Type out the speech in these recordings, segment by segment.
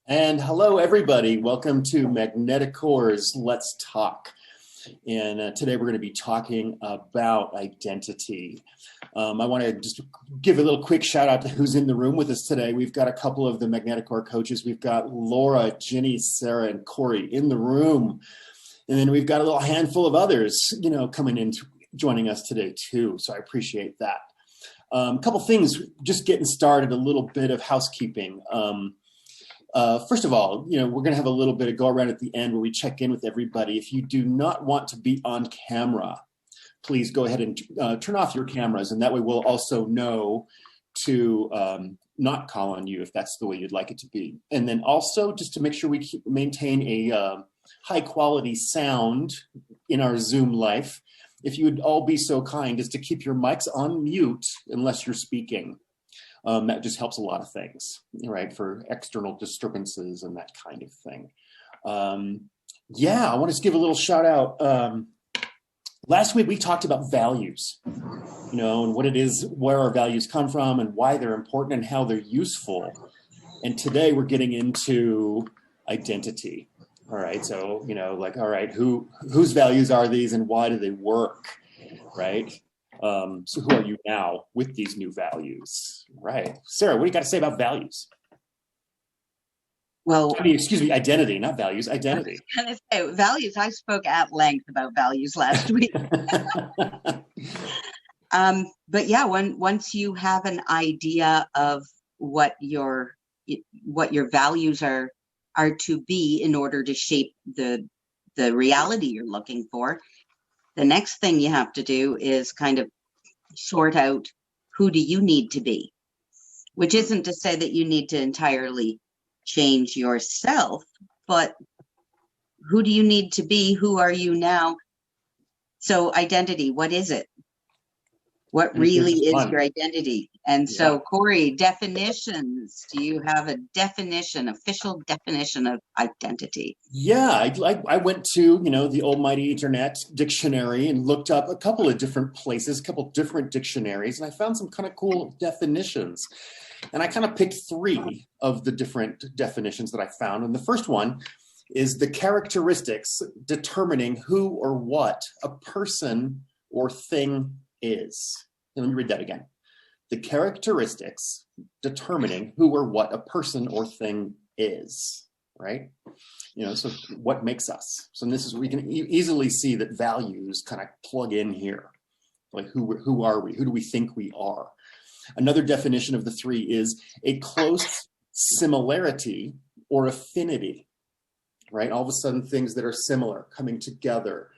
And hello, everybody. Welcome to Magneticore's Let's Talk. And today we're going to be talking about identity. I want to just give a little quick shout out to who's in the room with us today. We've got a couple of the Magneticore coaches. We've got Laura, Ginny, Sarah, and Corey in the room. And then we've got a little handful of others, coming in, joining us today too. So I appreciate that. A couple things, just getting started, a little bit of housekeeping. First of all, we're going to have a little bit of go around at the end where we check in with everybody. If you do not want to be on camera, please go ahead and turn off your cameras. And that way we'll also know to not call on you if that's the way you'd like it to be. And then also just to make sure we maintain a high quality sound in our Zoom life, if you would all be so kind as to keep your mics on mute unless you're speaking. That just helps a lot of things, right, for external disturbances and that kind of thing. I want to just give a little shout out. Last week we talked about values, and what it is, where our values come from and why they're important and how they're useful. And today we're getting into identity. All right, so, all right, whose values are these and why do they work, right? So who are you now with these new values? Right. Sarah, what do you got to say about values? Well, excuse me, identity, not values, identity. I was going to say values. I spoke at length about values last week. But yeah, once you have an idea of what your values are to be in order to shape the reality you're looking for, the next thing you have to do is kind of sort out who do you need to be, which isn't to say that you need to entirely change yourself, but who do you need to be? Who are you now? So identity, what is it? What really is your identity? And so, Corey, definitions. Do you have a official definition of identity? Yeah, I went to, the almighty internet dictionary and looked up a couple of different places, a couple of different dictionaries, and I found some kind of cool definitions. And I kind of picked three of the different definitions that I found. And the first one is the characteristics determining who or what a person or thing is. And let me read that again. The characteristics determining who or what a person or thing is, right? So what makes us? So this is, we can easily see that values kind of plug in here. Like who are we? Who do we think we are? Another definition of the three is a close similarity or affinity, right? All of a sudden things that are similar coming together,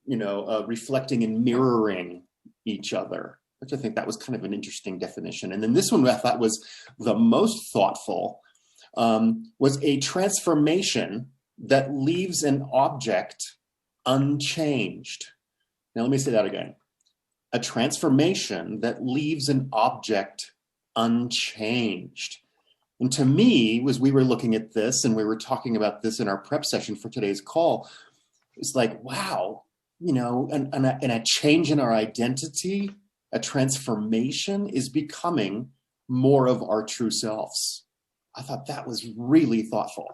reflecting and mirroring each other, which I think that was kind of an interesting definition. And then this one I thought was the most thoughtful, was a transformation that leaves an object unchanged. Now, let me say that again. A transformation that leaves an object unchanged. And to me, as we were looking at this and we were talking about this in our prep session for today's call, it's like, wow, and a change in our identity, a transformation is becoming more of our true selves. I thought that was really thoughtful,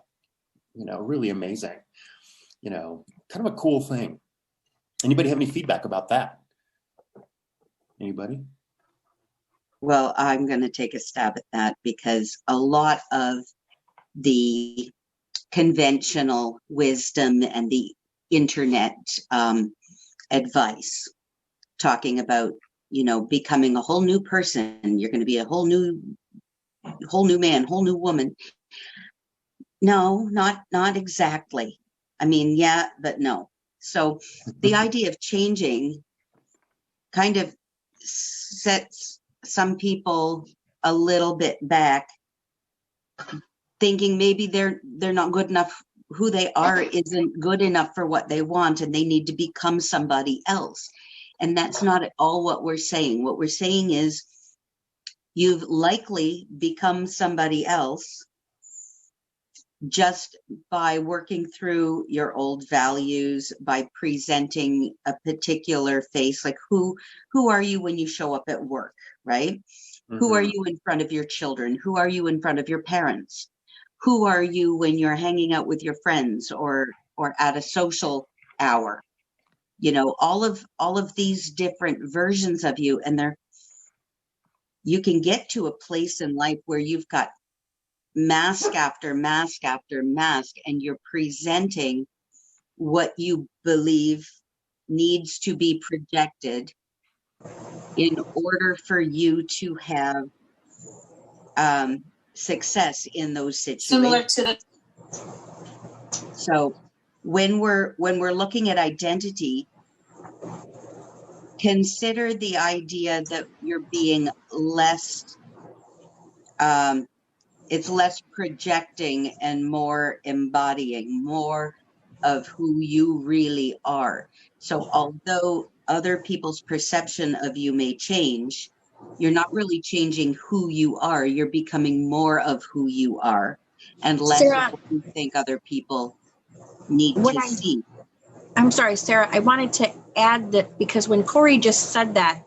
really amazing, kind of a cool thing. Anybody have any feedback about that? Anybody? Well, I'm going to take a stab at that because a lot of the conventional wisdom and the internet advice talking about, becoming a whole new person, you're going to be a whole new man, whole new woman. No, not exactly. I mean, yeah, but no. So the idea of changing kind of sets some people a little bit back, thinking maybe they're not good enough. Who they are isn't good enough for what they want, and they need to become somebody else. And that's not at all what we're saying. What we're saying is you've likely become somebody else just by working through your old values, by presenting a particular face, like who are you when you show up at work, right? Mm-hmm. Who are you in front of your children? Who are you in front of your parents? who are you when you're hanging out with your friends or at a social hour? You know, all of these different versions of you, and you can get to a place in life where you've got mask after mask after mask, and you're presenting what you believe needs to be projected in order for you to have success in those situations. Similar to the So when we're looking at identity, consider the idea that you're being less it's less projecting and more embodying, more of who you really are. So although other people's perception of you may change, you're not really changing who you are. You're becoming more of who you are and less Sarah, of what you think other people need to see. I'm sorry, Sarah, I wanted to add that because when Corey just said that,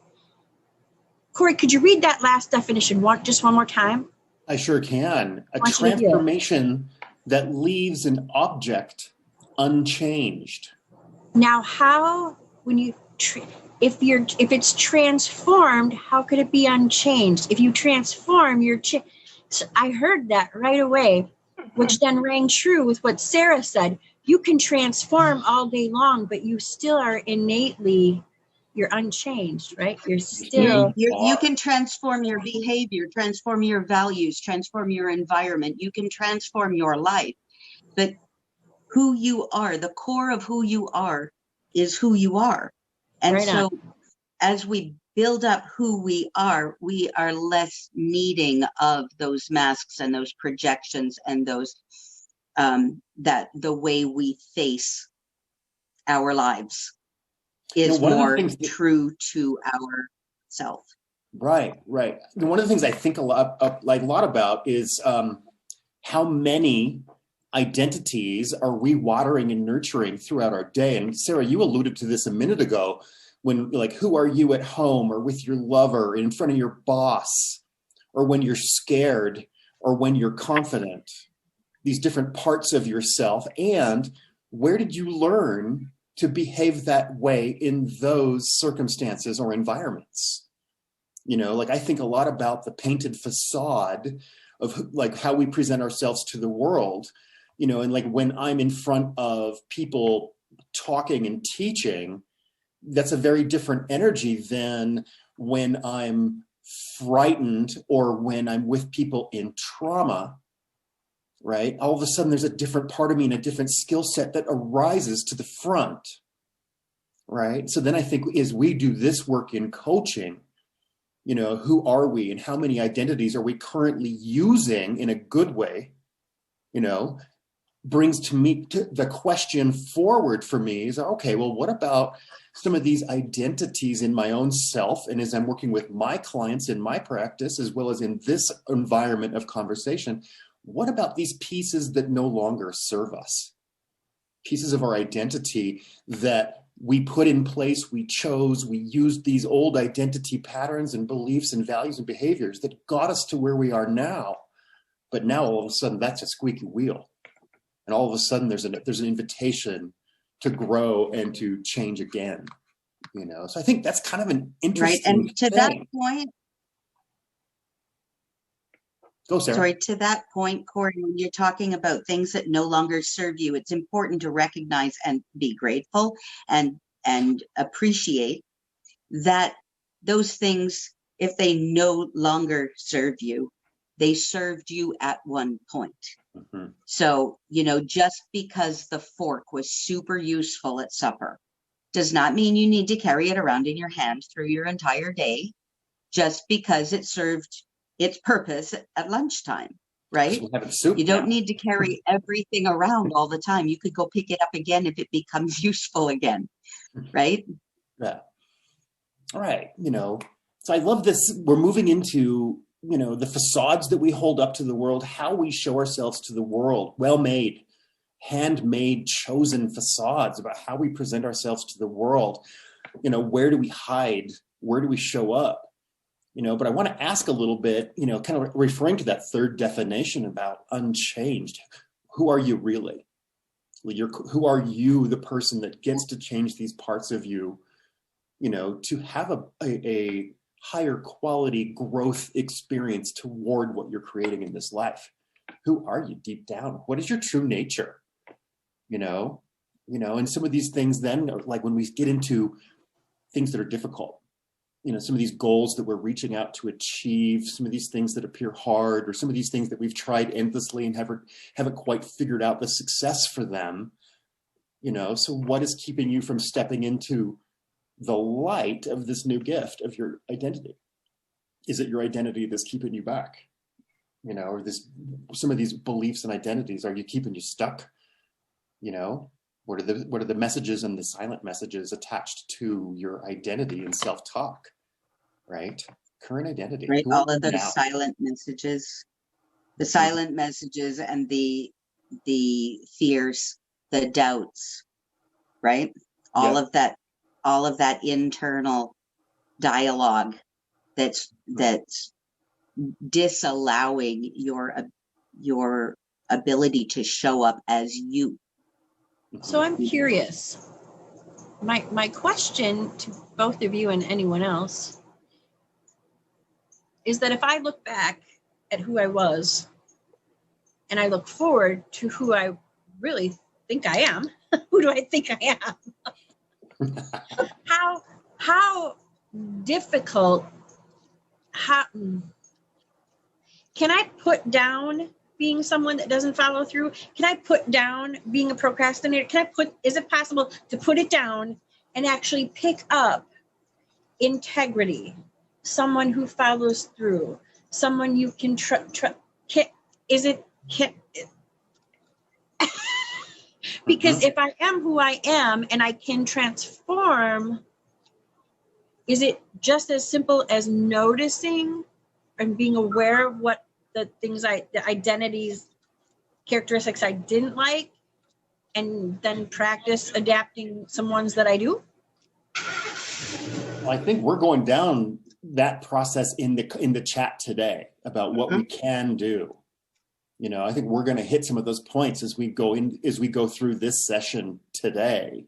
Corey, could you read that last definition just one more time? I sure can. A transformation that leaves an object unchanged. Now, how, when you, if it's transformed, how could it be unchanged? If you transform, so I heard that right away, which then rang true with what Sarah said. You can transform all day long, but you still are innately, you're unchanged, right? You're still. You can transform your behavior, transform your values, transform your environment. You can transform your life, but who you are, the core of who you are, is who you are. And right so as we build up who we are less needing of those masks and those projections and those that the way we face our lives is more true to our self. Right. One of the things I think a lot about is how many identities are we watering and nurturing throughout our day. And Sarah, you alluded to this a minute ago when, like, who are you at home or with your lover, in front of your boss, or when you're scared or when you're confident, these different parts of yourself. And where did you learn to behave that way in those circumstances or environments? You know, like, I think a lot about the painted facade of like how we present ourselves to the world, you know, and like when I'm in front of people talking and teaching, that's a very different energy than when I'm frightened or when I'm with people in trauma, right? All of a sudden there's a different part of me and a different skill set that arises to the front, right? So then I think as we do this work in coaching, you know, who are we and how many identities are we currently using in a good way, you know, brings to me the question forward for me is, okay, well, what about some of these identities in my own self? And as I'm working with my clients in my practice, as well as in this environment of conversation, what about these pieces that no longer serve us? Pieces of our identity that we put in place, we chose, we used these old identity patterns and beliefs and values and behaviors that got us to where we are now. But now all of a sudden that's a squeaky wheel. And all of a sudden there's an invitation to grow and to change again, you know? So I think that's kind of an interesting right. And to thing. that point, go, Sarah. Sorry, to that point, Corey, when you're talking about things that no longer serve you, it's important to recognize and be grateful and appreciate that those things, if they no longer serve you, they served you at one point. Mm-hmm. So, you know, just because the fork was super useful at supper does not mean you need to carry it around in your hand through your entire day, just because it served its purpose at lunchtime, right? You don't need to carry everything around all the time. You could go pick it up again if it becomes useful again, right? Yeah. All right. You know, so I love this. We're moving into, you know, the facades that we hold up to the world, how we show ourselves to the world, well-made, handmade, chosen facades about how we present ourselves to the world. You know, where do we hide? Where do we show up? But I want to ask a little bit, kind of referring to that third definition about unchanged. Who are you really? Who are you, the person that gets to change these parts of you, to have a higher quality growth experience toward what you're creating in this life? Who are you deep down? What is your true nature? And some of these things then, like when we get into things that are difficult, some of these goals that we're reaching out to achieve, some of these things that appear hard, or some of these things that we've tried endlessly and haven't quite figured out the success for them. So what is keeping you from stepping into the light of this new gift of your identity? Is it your identity that's keeping you back? Or some of these beliefs and identities, are you keeping you stuck? What are the messages and the silent messages attached to your identity and self-talk, right? Current identity. Right, Who all are of you those now? silent messages, the silent messages and the fears, the doubts, right? All Yep. of that internal dialogue that's disallowing your ability to show up as you. So I'm curious. My question to both of you and anyone else is that if I look back at who I was and I look forward to who I really think I am, who do I think I am? How difficult, can I put down being someone that doesn't follow through? Can I put down being a procrastinator? Is it possible to put it down and actually pick up integrity, someone who follows through, someone you can because if I am who I am and I can transform, is it just as simple as noticing and being aware of what the identities, characteristics I didn't like, and then practice adapting some ones that I do? Well, I think we're going down that process in the chat today about what we can do. I think we're going to hit some of those points as we go through this session today.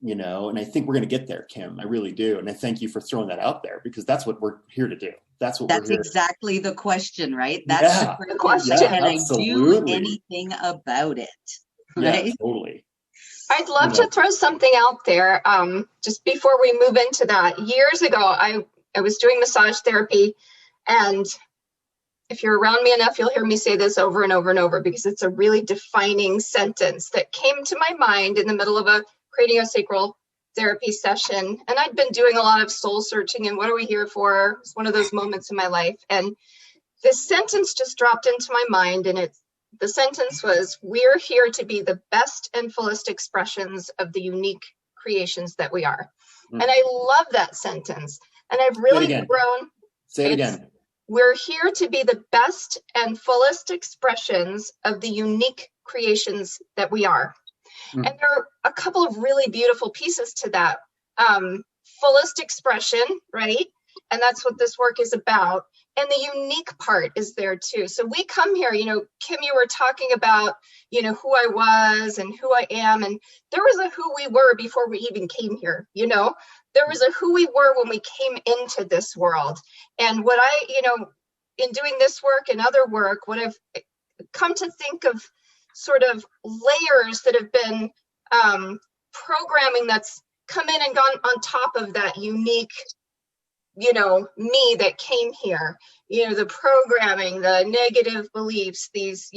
And I think we're going to get there, Kim. I really do. And I thank you for throwing that out there, because that's what we're here to do. That's exactly the question, right? That's the question. Yeah, can absolutely. I do anything about it? Right? Yeah, totally. I'd love to throw something out there just before we move into that. Years ago, I was doing massage therapy, and if you're around me enough, you'll hear me say this over and over and over, because it's a really defining sentence that came to my mind in the middle of a craniosacral therapy session. And I'd been doing a lot of soul searching and what are we here for? It's one of those moments in my life. And this sentence just dropped into my mind, and the sentence was, we're here to be the best and fullest expressions of the unique creations that we are. And I love that sentence. And I've really grown. Say it again. We're here to be the best and fullest expressions of the unique creations that we are. And there are a couple of really beautiful pieces to that. Fullest expression, right? And that's what this work is about. And the unique part is there too. So we come here, Kim, you were talking about, who I was and who I am. And there was a who we were before we even came here, There was a who we were when we came into this world. And what in doing this work and other work, what I've come to think of sort of layers that have been programming that's come in and gone on top of that unique me that came here, the programming, the negative beliefs, these,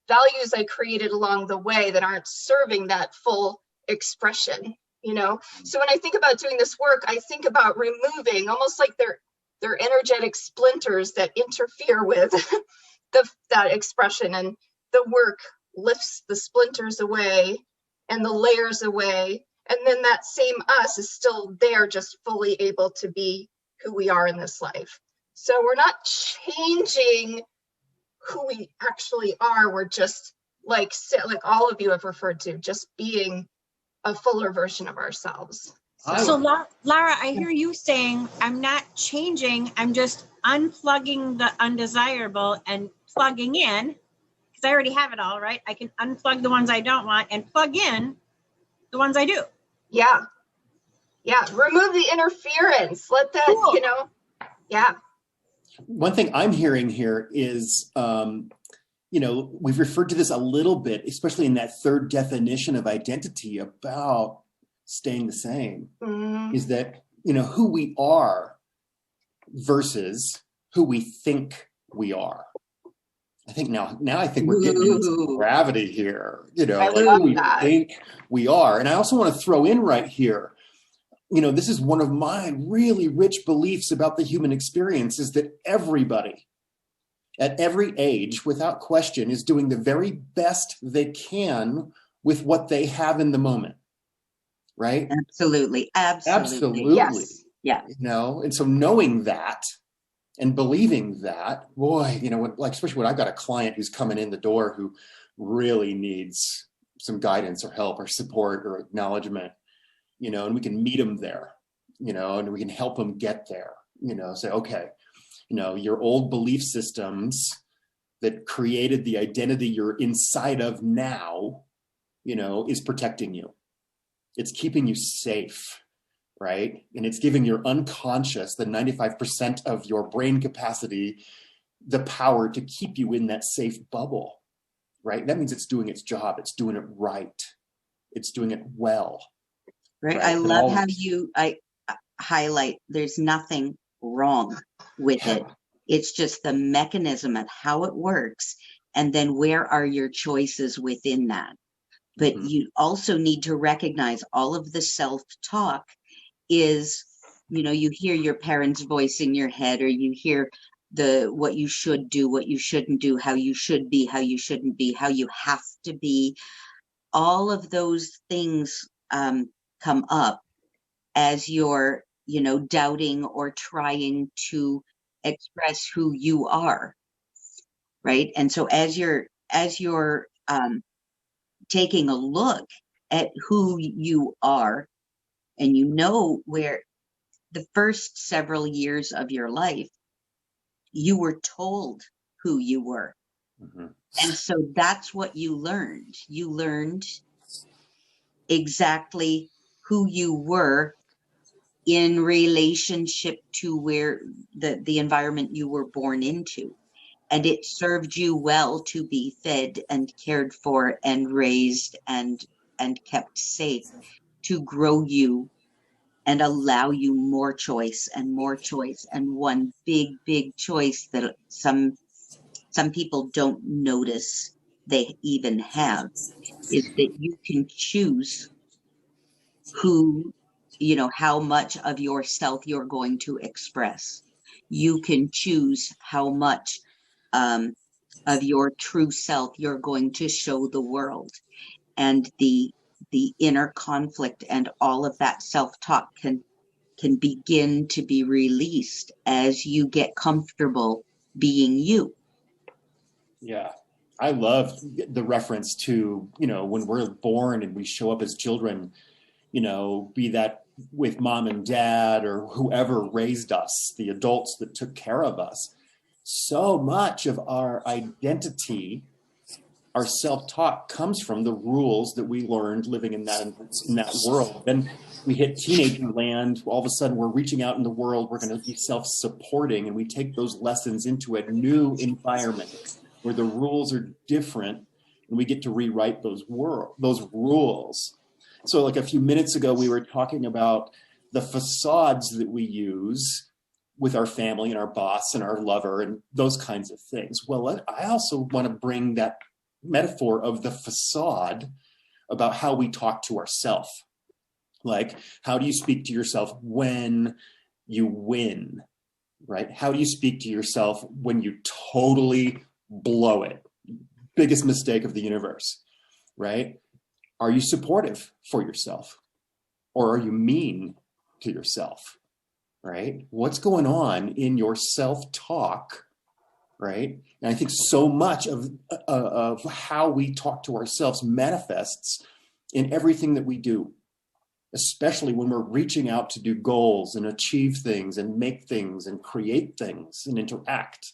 values I created along the way that aren't serving that full expression, So when I think about doing this work, I think about removing, almost like they're energetic splinters that interfere with that expression, and the work lifts the splinters away and the layers away. And then that same us is still there, just fully able to be who we are in this life. So we're not changing who we actually are. We're just like all of you have referred to, just being a fuller version of ourselves. So Lara, I hear you saying I'm not changing. I'm just unplugging the undesirable and plugging in, because I already have it all, right? I can unplug the ones I don't want and plug in the ones I do. Yeah. Yeah. Remove the interference. Let that, Cool. Yeah. One thing I'm hearing here is, we've referred to this a little bit, especially in that third definition of identity about staying the same, is that, who we are versus who we think we are. I think now I think we're getting into some gravity here, I like love who we that. think we are. And I also want to throw in right here, this is one of my really rich beliefs about the human experience, is that everybody at every age, without question, is doing the very best they can with what they have in the moment. Right? Absolutely. Yes. Yeah. And so knowing that and believing that, boy, especially when I've got a client who's coming in the door who really needs some guidance or help or support or acknowledgement, and we can meet them there, and we can help them get there, say, okay, your old belief systems that created the identity you're inside of now, is protecting you. It's keeping you safe, right? And it's giving your unconscious, the 95% of your brain capacity, the power to keep you in that safe bubble, right? That means it's doing its job. It's doing it right. It's doing it well. Right. I love how I highlight there's nothing wrong with it. It's just the mechanism of how it works. And then where are your choices within that? But you also need to recognize all of the self-talk is, you hear your parents' voice in your head, or you hear what you should do, what you shouldn't do, how you should be, how you shouldn't be, how you have to be. All of those things come up as you're, doubting or trying to express who you are, right? And so as you're taking a look at who you are, and where the first several years of your life, you were told who you were. And so that's what you learned. You learned exactly who you were in relationship to where the environment you were born into. And it served you well to be fed and cared for and raised and kept safe, to grow you and allow you more choice and more choice. And one big choice that some people don't notice they even have is that you can choose how much of yourself you're going to express. You can choose how much of your true self you're going to show the world. And the inner conflict and all of that self-talk can begin to be released as you get comfortable being you. Yeah. I love the reference to, when we're born and we show up as children, be that with mom and dad or whoever raised us, the adults that took care of us. So much of our identity, our self-talk, comes from the rules that we learned living in that world. Then we hit teenager land. All of a sudden, we're reaching out in the world. We're going to be self-supporting, and we take those lessons into a new environment where the rules are different, and we get to rewrite those rules. So, like a few minutes ago, we were talking about the facades that we use with our family and our boss and our lover and those kinds of things. Well, I also want to bring that metaphor of the facade about how we talk to ourselves. Like, how do you speak to yourself when you win, right? How do you speak to yourself when you totally blow it? Biggest mistake of the universe, right? Are you supportive for yourself, or are you mean to yourself, right? What's going on in your self-talk, right? And I think so much of how we talk to ourselves manifests in everything that we do, especially when we're reaching out to do goals and achieve things and make things and create things and interact.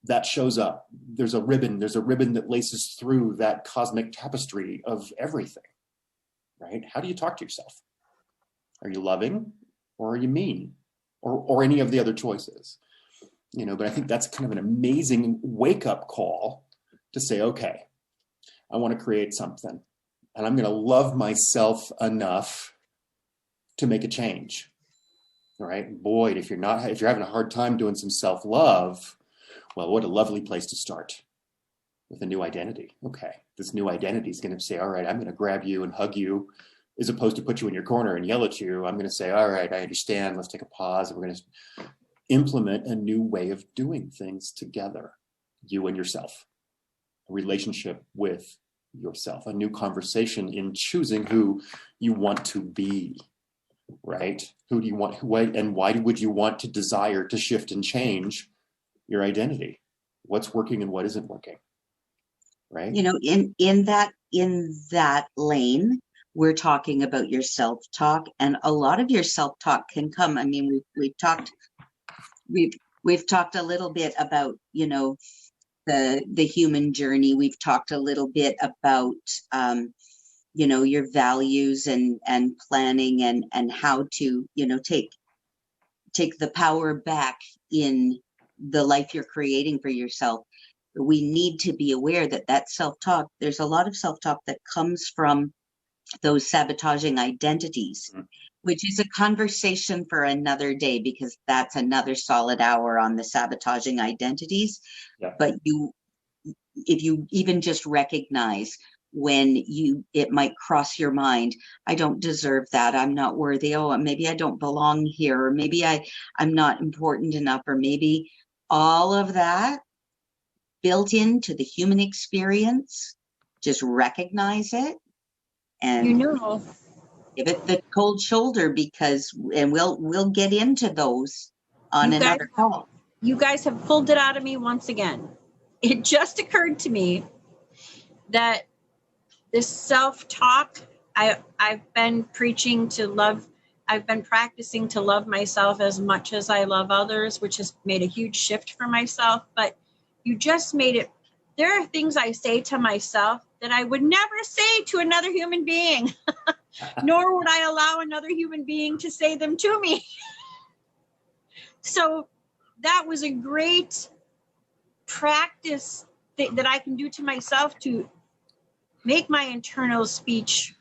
That shows up. There's a ribbon that laces through that cosmic tapestry of everything, right? How do you talk to yourself? Are you loving or are you mean? Or any of the other choices? But I think that's kind of an amazing wake-up call to say, okay, I want to create something and I'm going to love myself enough to make a change. All right. Boy, if you're having a hard time doing some self-love, well, what a lovely place to start with a new identity. Okay. This new identity is going to say, all right, I'm going to grab you and hug you, as opposed to put you in your corner and yell at you. I'm going to say, all right, I understand. Let's take a pause. And we're going to implement a new way of doing things together, you and yourself, a relationship with yourself, a new conversation in choosing who you want to be, right? Who do you want, and why would you want to desire to shift and change your identity? What's working and what isn't working, right? In that lane, we're talking about your self-talk, and a lot of your self-talk can come. I mean, we've talked a little bit about, the human journey. We've talked a little bit about, your values and planning and how to, take the power back in the life you're creating for yourself. We need to be aware that self-talk, there's a lot of self-talk that comes from those sabotaging identities, which is a conversation for another day, because that's another solid hour on the sabotaging identities. Yeah. But if you even just recognize when it might cross your mind, I don't deserve that, I'm not worthy, oh, maybe I don't belong here, or maybe I'm not important enough, or maybe all of that built into the human experience, just recognize it and give it the cold shoulder, and we'll get into those on another call. You guys have pulled it out of me once again. It just occurred to me that this self-talk, I've been preaching to love. I've been practicing to love myself as much as I love others, which has made a huge shift for myself. But you just made it. There are things I say to myself that I would never say to another human being, nor would I allow another human being to say them to me. So that was a great practice that I can do to myself to make my internal speech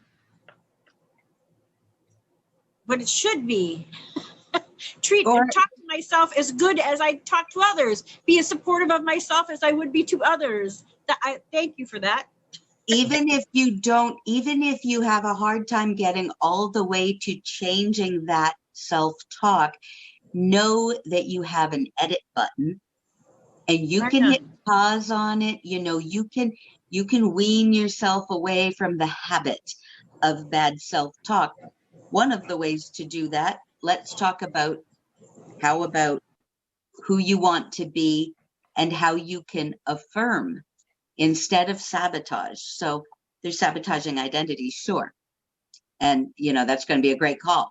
what it should be. Talk to myself as good as I talk to others. Be as supportive of myself as I would be to others. I thank you for that. Even if you have a hard time getting all the way to changing that self-talk, know that you have an edit button and you can hit pause on it. You can wean yourself away from the habit of bad self-talk. One of the ways to do that, let's talk about who you want to be and how you can affirm instead of sabotage. So there's sabotaging identities, sure. And, that's going to be a great call.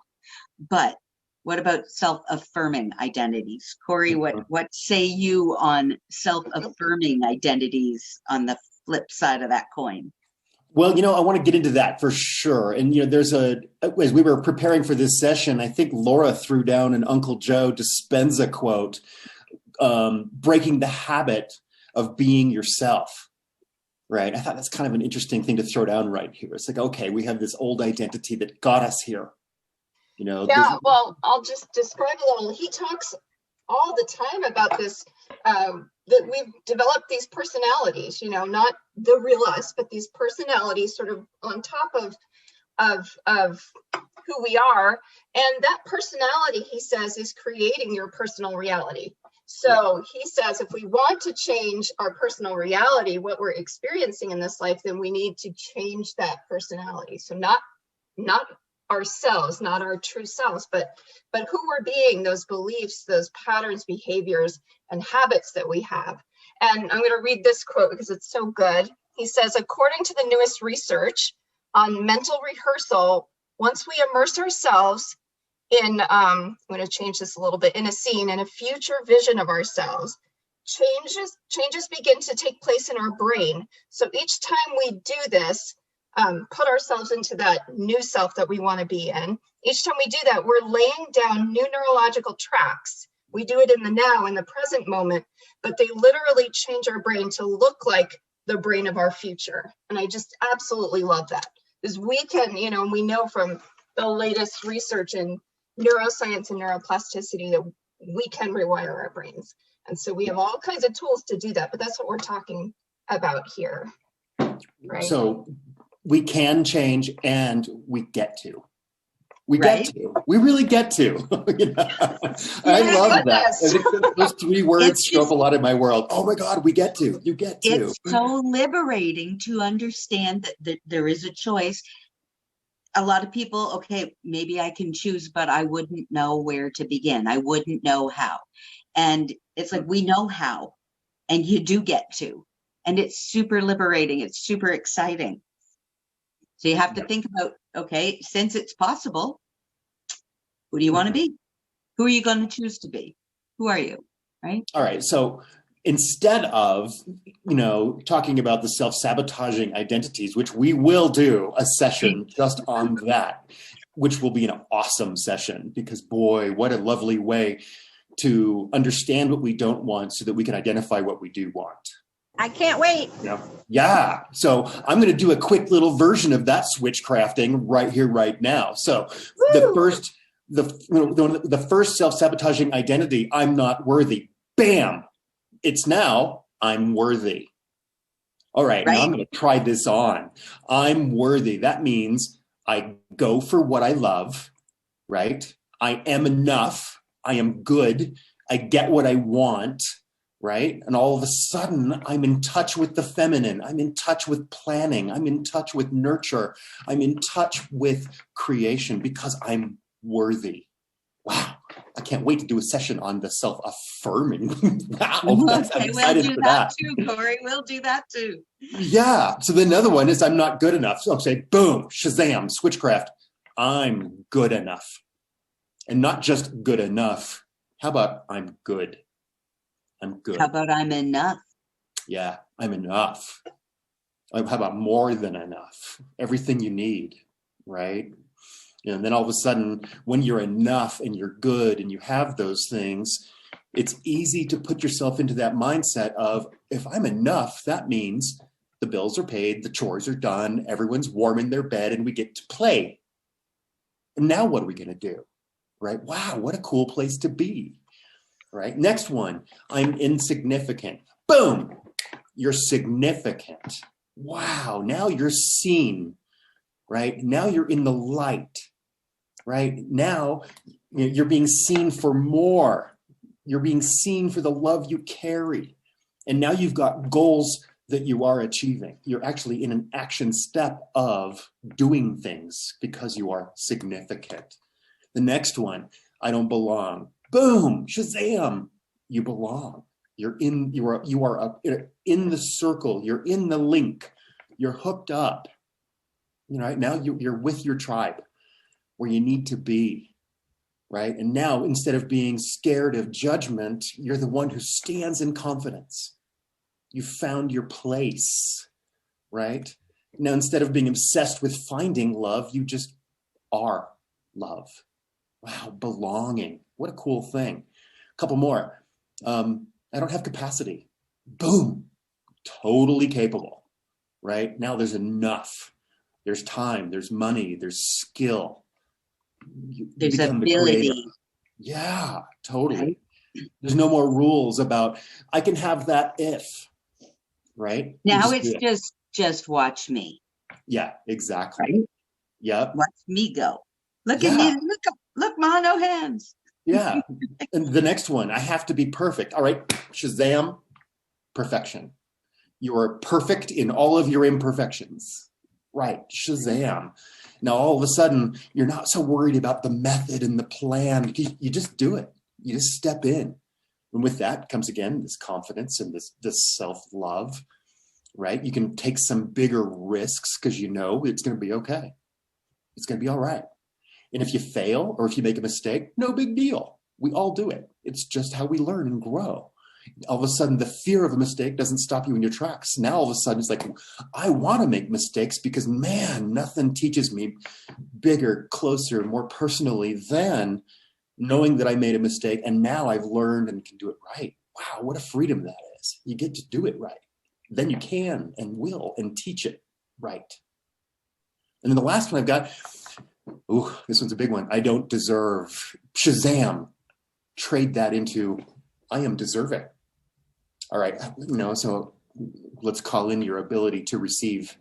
But what about self-affirming identities? Corey, what say you on self-affirming identities on the flip side of that coin? Well, I want to get into that for sure. And, as we were preparing for this session, I think Laura threw down an Uncle Joe Dispenza quote, breaking the habit of being yourself. Right. I thought that's kind of an interesting thing to throw down right here. It's like, okay, we have this old identity that got us here. Yeah, well, I'll just describe a little. He talks all the time about this, that we've developed these personalities, not the real us, but these personalities sort of on top of who we are. And that personality, he says, is creating your personal reality. So he says, if we want to change our personal reality, what we're experiencing in this life, then we need to change that personality. So not ourselves, not our true selves, but who we're being, those beliefs, those patterns, behaviors, and habits that we have. And I'm going to read this quote because it's so good. He says, according to the newest research on mental rehearsal, once we immerse ourselves in, I'm going to change this a little bit, in a scene, in a future vision of ourselves, changes begin to take place in our brain. So each time we do this, put ourselves into that new self that we want to be in, each time we do that, we're laying down new neurological tracks. We do it in the now, in the present moment, but they literally change our brain to look like the brain of our future. And I just absolutely love that, because we can, we know from the latest research in neuroscience and neuroplasticity that we can rewire our brains. And so we have all kinds of tools to do that, but that's what we're talking about here, right? So we can change, and we get to. We Right. get to. We really get to. I love that. Those three words show up a lot in my world. Oh my God, we get to. You get to. It's so liberating to understand that there is a choice. A lot of people, okay, maybe I can choose, but I wouldn't know where to begin. I wouldn't know how. And it's like, we know how, and you do get to. And it's super liberating. It's super exciting. So you have to think about, okay, since it's possible, who do you want to be? Who are you going to choose to be? Who are you? Right? All right. So instead of, talking about the self-sabotaging identities, which we will do a session just on that, which will be an awesome session, because boy, what a lovely way to understand what we don't want so that we can identify what we do want. I can't wait. Yeah. So I'm going to do a quick little version of that switchcrafting right here, right now. So the first self-sabotaging identity, I'm not worthy. Bam. It's now I'm worthy. All right. Now I'm going to try this on. I'm worthy. That means I go for what I love, right? I am enough. I am good. I get what I want. Right? And all of a sudden, I'm in touch with the feminine. I'm in touch with planning. I'm in touch with nurture. I'm in touch with creation because I'm worthy. Wow. I can't wait to do a session on the self-affirming. Wow. I'm excited for that. Too, Corey. We'll do that too. Yeah. So the other one is I'm not good enough. So I'll say, boom, Shazam, switchcraft. I'm good enough. And not just good enough. How about I'm good? I'm good. How about I'm enough? Yeah, I'm enough. How about more than enough? Everything you need, right? And then all of a sudden, when you're enough and you're good and you have those things, it's easy to put yourself into that mindset of, if I'm enough, that means the bills are paid, the chores are done, everyone's warm in their bed, and we get to play. And now what are we going to do? Right? Wow, what a cool place to be. Right? Next one, I'm insignificant. Boom, you're significant. Wow, now you're seen, right? Now you're in the light, right? Now you're being seen for more. You're being seen for the love you carry. And now you've got goals that you are achieving. You're actually in an action step of doing things because you are significant. The next one, I don't belong. Boom, Shazam, you belong. You are in the circle. You're in the link. You're hooked up. Right now you're with your tribe where you need to be, right? And now instead of being scared of judgment, you're the one who stands in confidence. You found your place, right? Now instead of being obsessed with finding love, you just are love. Wow, belonging. What a cool thing. A couple more. I don't have capacity. Boom. Totally capable, right? Now there's enough. There's time, there's money, there's skill. There's ability. Yeah, totally. Right? There's no more rules about, I can have that if, right? Now it's just watch me. Yeah, exactly. Right? Yep. Watch me go. Look at me. Look, mono hands. Yeah. And the next one, I have to be perfect. All right, Shazam, perfection. You are perfect in all of your imperfections. Right, Shazam. Now, all of a sudden, you're not so worried about the method and the plan. You just do it. You just step in. And with that comes, again, this confidence and this self-love, right? You can take some bigger risks because you know it's going to be okay. It's going to be all right. And if you fail or if you make a mistake, no big deal. We all do it. It's just how we learn and grow. All of a sudden, the fear of a mistake doesn't stop you in your tracks. Now, all of a sudden, it's like, I want to make mistakes because, man, nothing teaches me bigger, closer, more personally than knowing that I made a mistake. And now I've learned and can do it right. Wow, what a freedom that is. You get to do it right. Then you can and will and teach it right. And then the last one I've got, ooh, this one's a big one. I don't deserve. Shazam. Trade that into I am deserving. All right, so let's call in your ability to receive,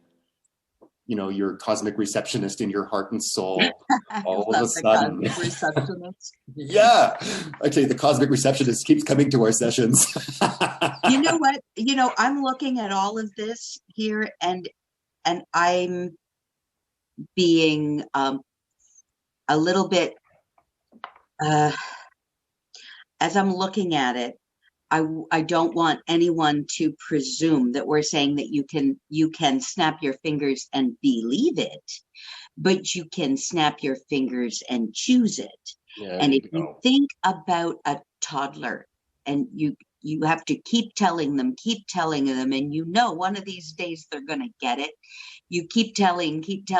your cosmic receptionist in your heart and soul all of a sudden. Cosmic receptionist. Yeah, I tell you, the cosmic receptionist keeps coming to our sessions. You know what? I'm looking at all of this here, and I'm being a little bit. As I'm looking at it, I don't want anyone to presume that we're saying that you can snap your fingers and believe it, but you can snap your fingers and choose it. Yeah, and if you think about a toddler, and you have to keep telling them, and one of these days they're going to get it. You keep telling, keep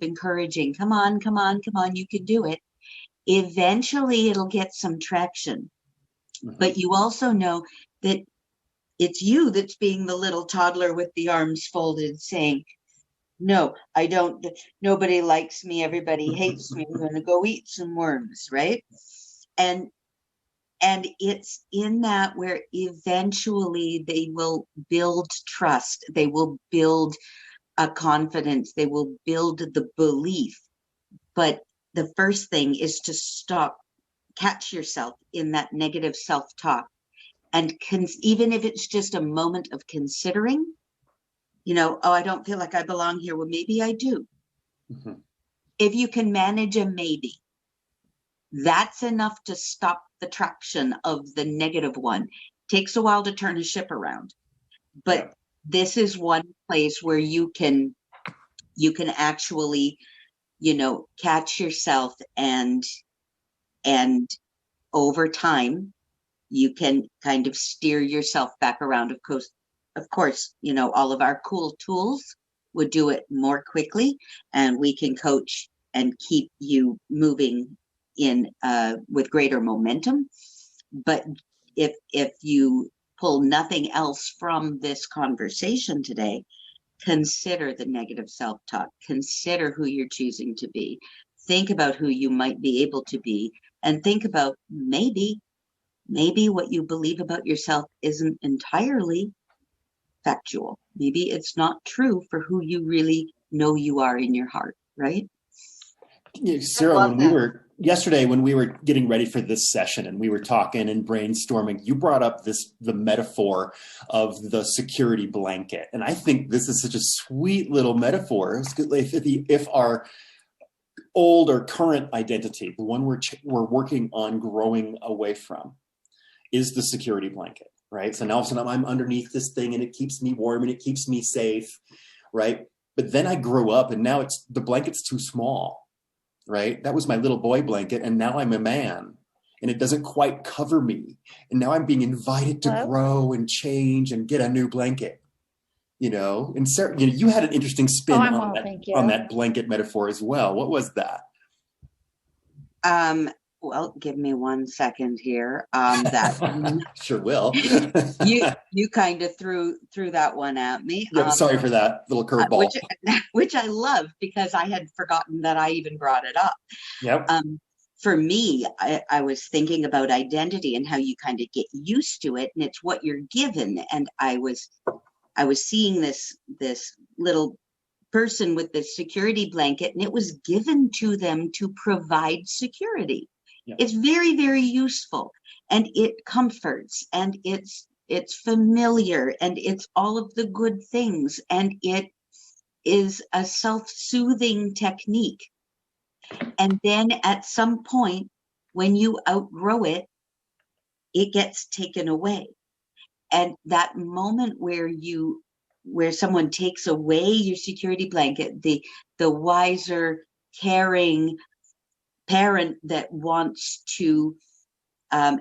encouraging. Come on, you can do it. Eventually it'll get some traction. Mm-hmm. But you also know that it's you that's being the little toddler with the arms folded saying, no, I don't, nobody likes me, everybody hates me, I'm going to go eat some worms, right? And it's in that where eventually they will build trust, they will build a confidence, they will build the belief. But the first thing is to catch yourself in that negative self-talk, and even if it's just a moment of considering, I don't feel like I belong here. Well, maybe I do. Mm-hmm. If you can manage a maybe, that's enough to stop the traction of the negative one. Takes a while to turn a ship around, but this is one place where you can actually, catch yourself, and over time you can kind of steer yourself back around. Of course, all of our cool tools would do it more quickly, and we can coach and keep you moving in with greater momentum. But if you pull nothing else from this conversation today, consider the negative self-talk, consider who you're choosing to be, think about who you might be able to be, and think about maybe what you believe about yourself isn't entirely factual. Maybe it's not true for who you really know you are in your heart, right? Sarah, when we were getting ready for this session and we were talking and brainstorming, you brought up the metaphor of the security blanket. And I think this is such a sweet little metaphor. If our old or current identity, the one we're working on growing away from, is the security blanket, right? So now all of a sudden I'm underneath this thing and it keeps me warm and it keeps me safe, right? But then I grow up and now the blanket's too small, right? That was my little boy blanket, and now I'm a man and it doesn't quite cover me. And now I'm being invited to grow and change and get a new blanket, And Sarah, you had an interesting spin on that blanket metaphor as well. What was that? Well, give me 1 second here. Sure will. you kind of threw that one at me. Yeah, sorry for that little curveball. Which I love, because I had forgotten that I even brought it up. Yep. For me, I was thinking about identity and how you kind of get used to it, and it's what you're given. And I was seeing this little person with the security blanket, and it was given to them to provide security. Yep. It's very, very useful, and it comforts, and it's familiar, and it's all of the good things, and it is a self-soothing technique. And then at some point, when you outgrow it, it gets taken away. And that moment where someone takes away your security blanket, the wiser, caring parent that wants to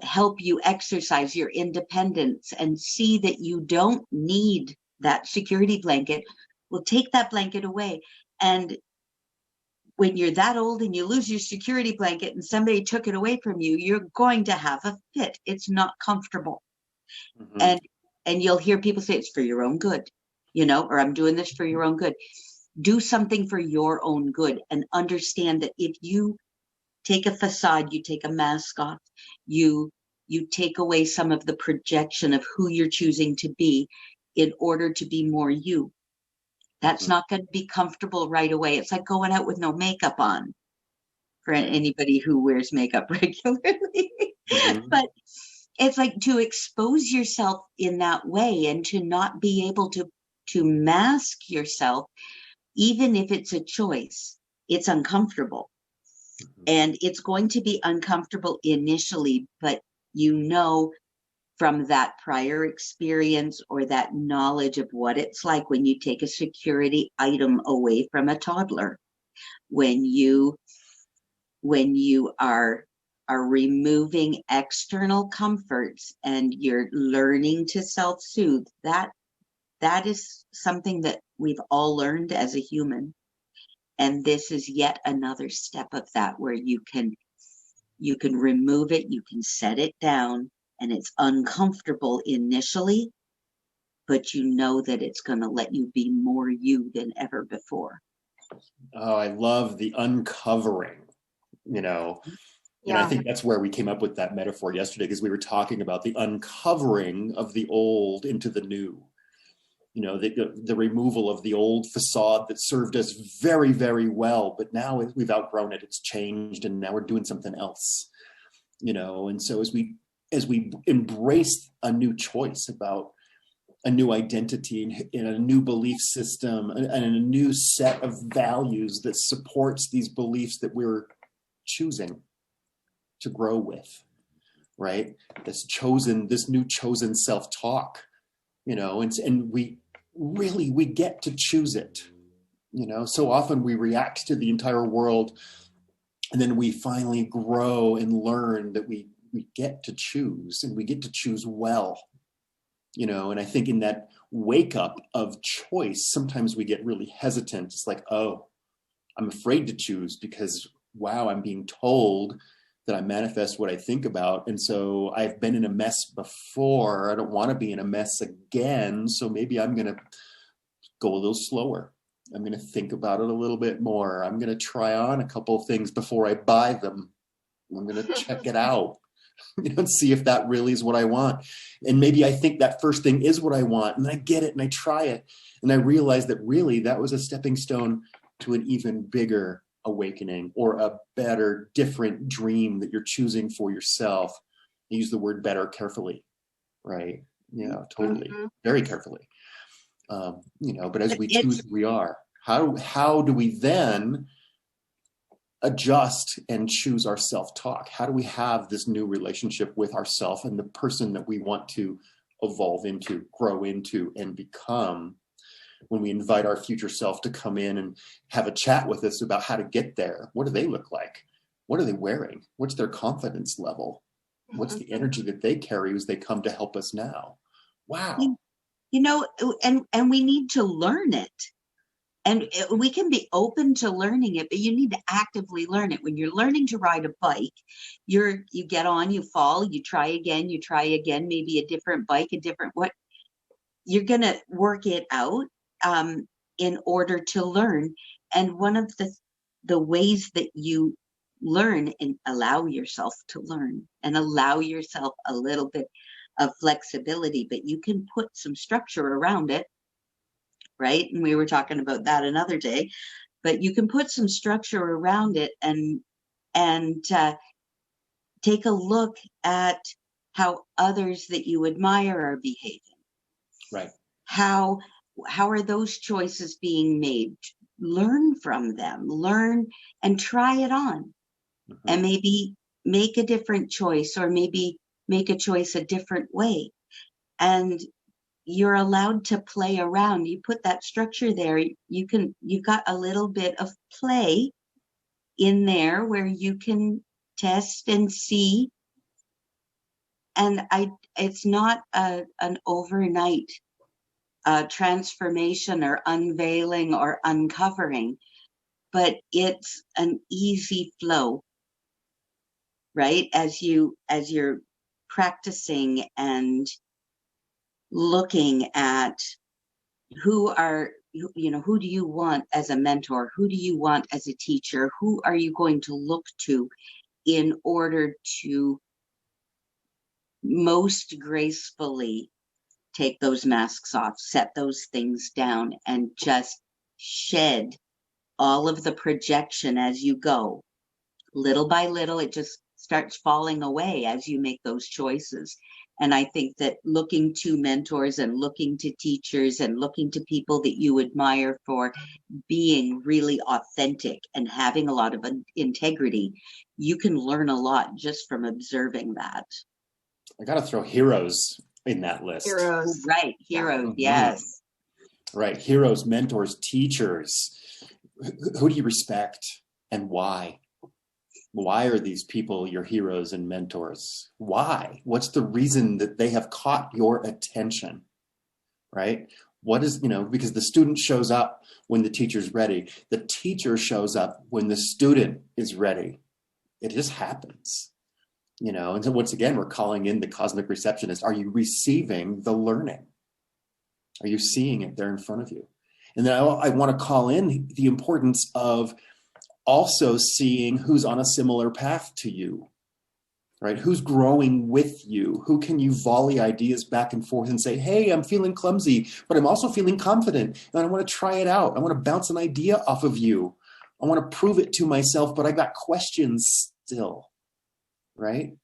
help you exercise your independence and see that you don't need that security blanket, will take that blanket away. And when you're that old and you lose your security blanket and somebody took it away from you, you're going to have a fit. It's not comfortable. Mm-hmm. And you'll hear people say it's for your own good, or I'm doing this for your own good. Do something for your own good, and understand that if you take a facade, you take a mask off, you take away some of the projection of who you're choosing to be in order to be more you. That's not going to be comfortable right away. It's like going out with no makeup on, for anybody who wears makeup regularly. Mm-hmm. But it's like to expose yourself in that way and to not be able to mask yourself, even if it's a choice, it's uncomfortable. And it's going to be uncomfortable initially, but from that prior experience or that knowledge of what it's like when you take a security item away from a toddler, when you are removing external comforts and you're learning to self-soothe, that is something that we've all learned as a human. And this is yet another step of that, where you can remove it, you can set it down, and it's uncomfortable initially, but you know that it's going to let you be more you than ever before. Oh, I love the uncovering, And I think that's where we came up with that metaphor yesterday, because we were talking about the uncovering of the old into the new. The removal of the old facade that served us very, very well, but now we've outgrown it, it's changed, and now we're doing something else. And so as we embrace a new choice about a new identity in a new belief system and a new set of values that supports these beliefs that we're choosing to grow with, right? This new chosen self-talk, and we get to choose it. So often we react to the entire world, and then we finally grow and learn that we get to choose, and we get to choose well. And I think in that wake up of choice, sometimes we get really hesitant. It's like, oh, I'm afraid to choose because, wow, I'm being told that I manifest what I think about. And so I've been in a mess before. I don't want to be in a mess again. So maybe I'm going to go a little slower. I'm going to think about it a little bit more. I'm going to try on a couple of things before I buy them. I'm going to check it out. And see if that really is what I want. And maybe I think that first thing is what I want, and I get it and I try it. And I realize that really that was a stepping stone to an even bigger awakening, or a better, different dream that you're choosing for yourself. I use the word better carefully, right? Yeah, totally. Very carefully. But as we choose who we are, how do we then adjust and choose our self-talk? How do we have this new relationship with ourself and the person that we want to evolve into, grow into, and become, when we invite our future self to come in and have a chat with us about how to get there? What do they look like? What are they wearing? What's their confidence level? What's the energy that they carry as they come to help us now? Wow. And we need to learn it. And we can be open to learning it, but you need to actively learn it. When you're learning to ride a bike, you get on, you fall, you try again, maybe a different bike, you're going to work it out in order to learn. And one of the ways that you learn and allow yourself to learn and allow yourself a little bit of flexibility, but you can put some structure around it. Right. And we were talking about that another day, but you can put some structure around it and take a look at how others that you admire are behaving. Right. How are those choices being made? Learn from them, learn and try it on, and maybe make a different choice, or maybe make a choice a different way. And you're allowed to play around. You put that structure there, you've got a little bit of play in there where you can test and see. And it's not an overnight transformation or unveiling or uncovering, but it's an easy flow, right? As you're practicing and looking at who do you want as a mentor? Who do you want as a teacher? Who are you going to look to in order to most gracefully take those masks off, set those things down, and just shed all of the projection as you go. Little by little, it just starts falling away as you make those choices. And I think that looking to mentors and looking to teachers and looking to people that you admire for being really authentic and having a lot of integrity, you can learn a lot just from observing that. I got to throw heroes in that list. Heroes. Right, heroes, yes. Right, heroes, mentors, teachers. Who do you respect and why? Why are these people your heroes and mentors? Why? What's the reason that they have caught your attention, right? What is, because the student shows up when the teacher's ready. The teacher shows up when the student is ready. It just happens, And so once again, we're calling in the cosmic receptionist. Are you receiving the learning? Are you seeing it there in front of you? And then I want to call in the importance of also seeing who's on a similar path to you, right? Who's growing with you? Who can you volley ideas back and forth and say, hey, I'm feeling clumsy, but I'm also feeling confident and I want to try it out. I want to bounce an idea off of you. I want to prove it to myself, but I got questions still, right?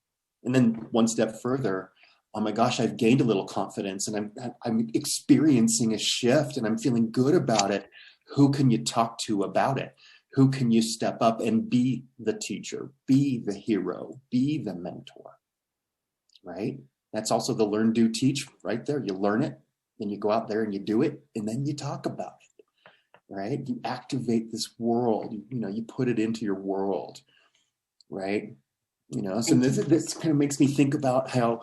And then one step further, oh my gosh, I've gained a little confidence and I'm experiencing a shift and I'm feeling good about it. Who can you talk to about it? Who can you step up and be the teacher, be the hero, be the mentor, right? That's also the learn, do, teach right there. You learn it, then you go out there and you do it, and then you talk about it, right? You activate this world, you put it into your world, right? So this kind of makes me think about how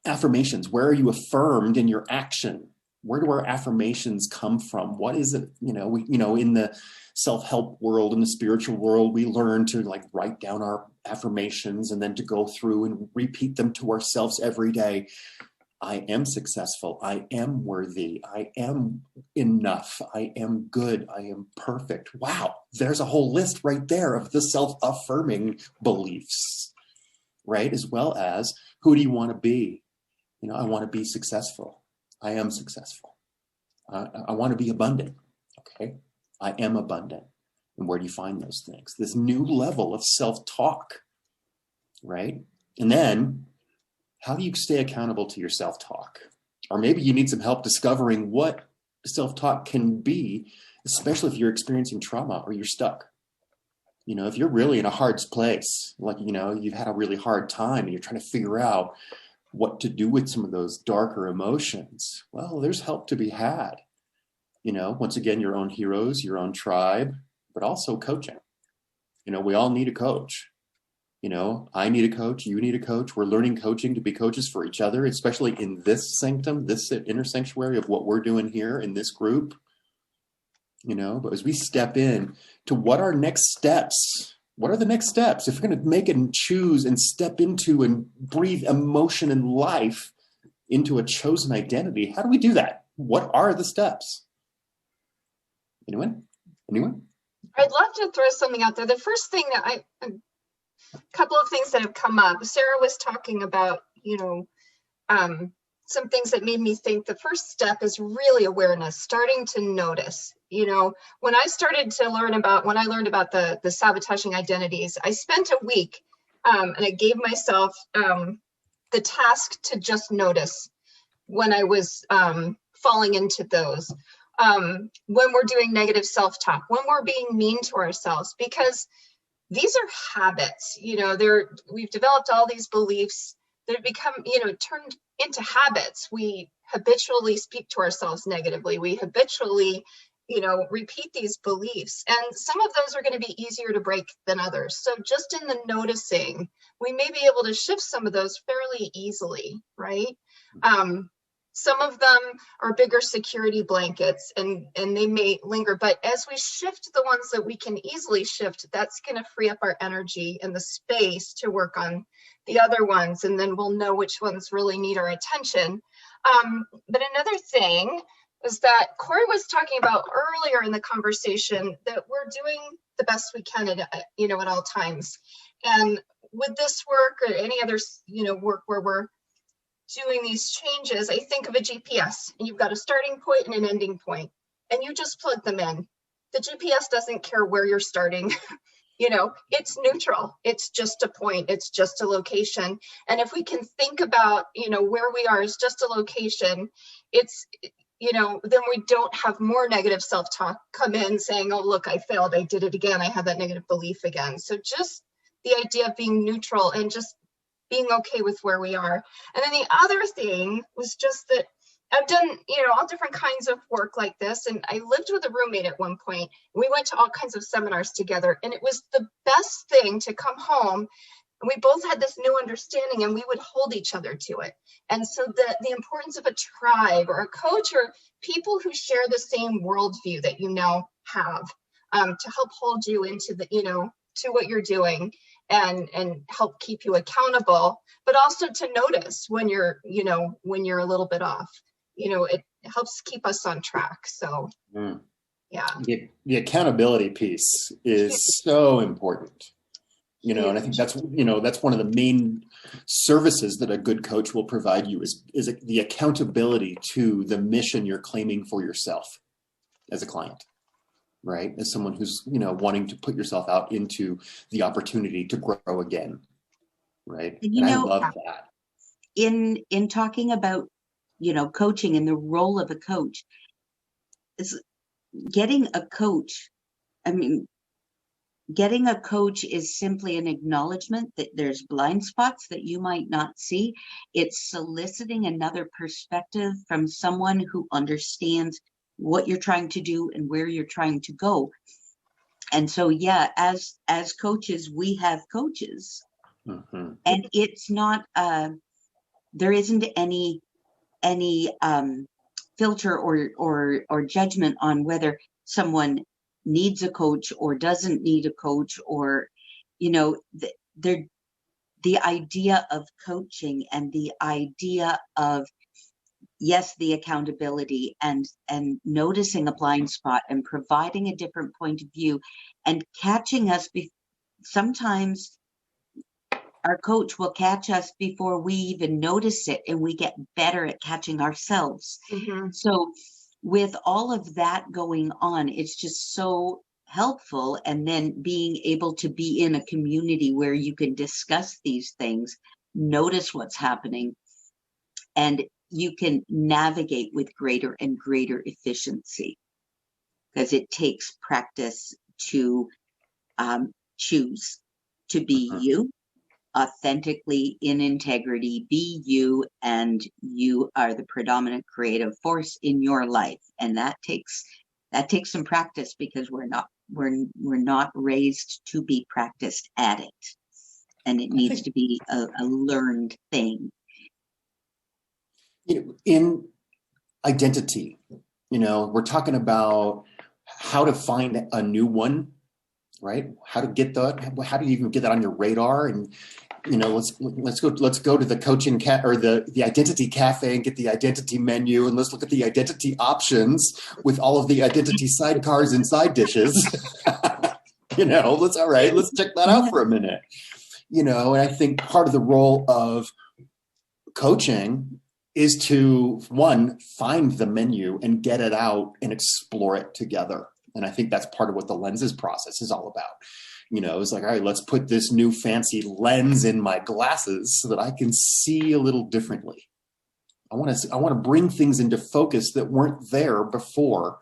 affirmations, where are you affirmed in your action? Where do our affirmations come from? What is it? In the self-help world, in the spiritual world, we learn to write down our affirmations and then to go through and repeat them to ourselves every day. I am successful. I am worthy. I am enough. I am good. I am perfect. Wow. There's a whole list right there of the self-affirming beliefs, right? As well as, who do you want to be? I want to be successful. I am successful. I want to be abundant. Okay. I am abundant. And where do you find those things? This new level of self-talk, right? And then how do you stay accountable to your self-talk? Or maybe you need some help discovering what self-talk can be, especially if you're experiencing trauma or you're stuck. If you're really in a hard place, you've had a really hard time and you're trying to figure out what to do with some of those darker emotions, well, there's help to be had. Once again, your own heroes, your own tribe, but also coaching. We all need a coach. I need a coach, you need a coach. We're learning coaching to be coaches for each other, especially in this sanctum, this inner sanctuary of what we're doing here in this group. But as we step in to what are next steps, what are the next steps? If we're going to make it and choose and step into and breathe emotion and life into a chosen identity, how do we do that? What are the steps? Anyone? I'd love to throw something out there. The first thing that a couple of things that have come up. Sarah was talking about, some things that made me think the first step is really awareness, starting to notice. When I learned about the sabotaging identities, I spent a week and I gave myself the task to just notice when I was falling into those. When we're doing negative self-talk, when we're being mean to ourselves, because these are habits, we've developed all these beliefs that have become, turned into habits. We habitually speak to ourselves negatively. We habitually repeat these beliefs. And some of those are going to be easier to break than others. So just in the noticing, we may be able to shift some of those fairly easily, right? Some of them are bigger security blankets and they may linger, but as we shift the ones that we can easily shift, that's going to free up our energy and the space to work on the other ones. And then we'll know which ones really need our attention. But another thing is that Corey was talking about earlier in the conversation that we're doing the best we can at all times. And with this work or any other, work where we're doing these changes, I think of a GPS, and you've got a starting point and an ending point, and you just plug them in. The GPS doesn't care where you're starting. It's neutral. It's just a point. It's just a location. And if we can think about, where we are is just a location, it's, then we don't have more negative self-talk come in saying, oh, look, I failed. I did it again. I had that negative belief again. So just the idea of being neutral and just being okay with where we are. And then the other thing was just that I've done, all different kinds of work like this. And I lived with a roommate at one point. We went to all kinds of seminars together, and it was the best thing to come home. And we both had this new understanding, and we would hold each other to it. And so the importance of a tribe or a coach or people who share the same worldview that you now have to help hold you into the, to what you're doing and help keep you accountable, but also to notice when you're, when you're a little bit off. It helps keep us on track. So, yeah. The accountability piece is so important, and I think that's one of the main services that a good coach will provide you is the accountability to the mission you're claiming for yourself as a client, right? As someone who's, wanting to put yourself out into the opportunity to grow again, right? And I love that. In talking about coaching and the role of a coach, is getting a coach. Getting a coach is simply an acknowledgement that there's blind spots that you might not see. It's soliciting another perspective from someone who understands what you're trying to do and where you're trying to go. And so, as coaches, we have coaches, and it's not, there isn't any filter or judgment on whether someone needs a coach or doesn't need a coach, or the idea of coaching and the idea of the accountability and noticing a blind spot and providing a different point of view and catching us. Sometimes our coach will catch us before we even notice it, and we get better at catching ourselves. So with all of that going on, it's just so helpful. And then being able to be in a community where you can discuss these things, notice what's happening, and you can navigate with greater and greater efficiency, because it takes practice to choose to be you, authentically, in integrity, be you, and you are the predominant creative force in your life. And that takes some practice, because we're not raised to be practiced at it, and it needs to be a learned thing. In identity, we're talking about how to find a new one, right? How to get that? How do you even get that on your radar? And let's go to the coaching or the identity cafe and get the identity menu, and let's look at the identity options with all of the identity sidecars and side dishes. Let's check that out for a minute. And I think part of the role of coaching is to, one, find the menu and get it out and explore it together. And I think that's part of what the lenses process is all about. It's like, all right, let's put this new fancy lens in my glasses so that I can see a little differently. I want to bring things into focus that weren't there before,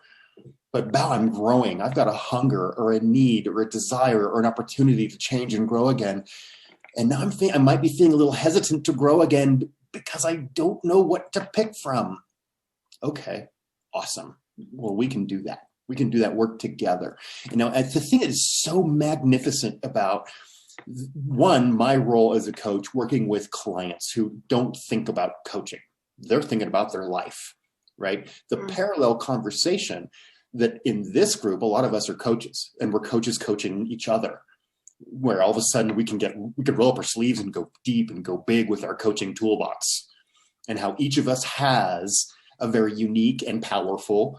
but now I'm growing. I've got a hunger or a need or a desire or an opportunity to change and grow again. And now I might be feeling a little hesitant to grow again because I don't know what to pick from. Okay, awesome. Well, we can do that. We can do that work together. You know, and the thing that is so magnificent about one, my role as a coach working with clients who don't think about coaching, they're thinking about their life, right? The parallel conversation that in this group, a lot of us are coaches, and we're coaches coaching each other, where all of a sudden we can roll up our sleeves and go deep and go big with our coaching toolbox, and how each of us has a very unique and powerful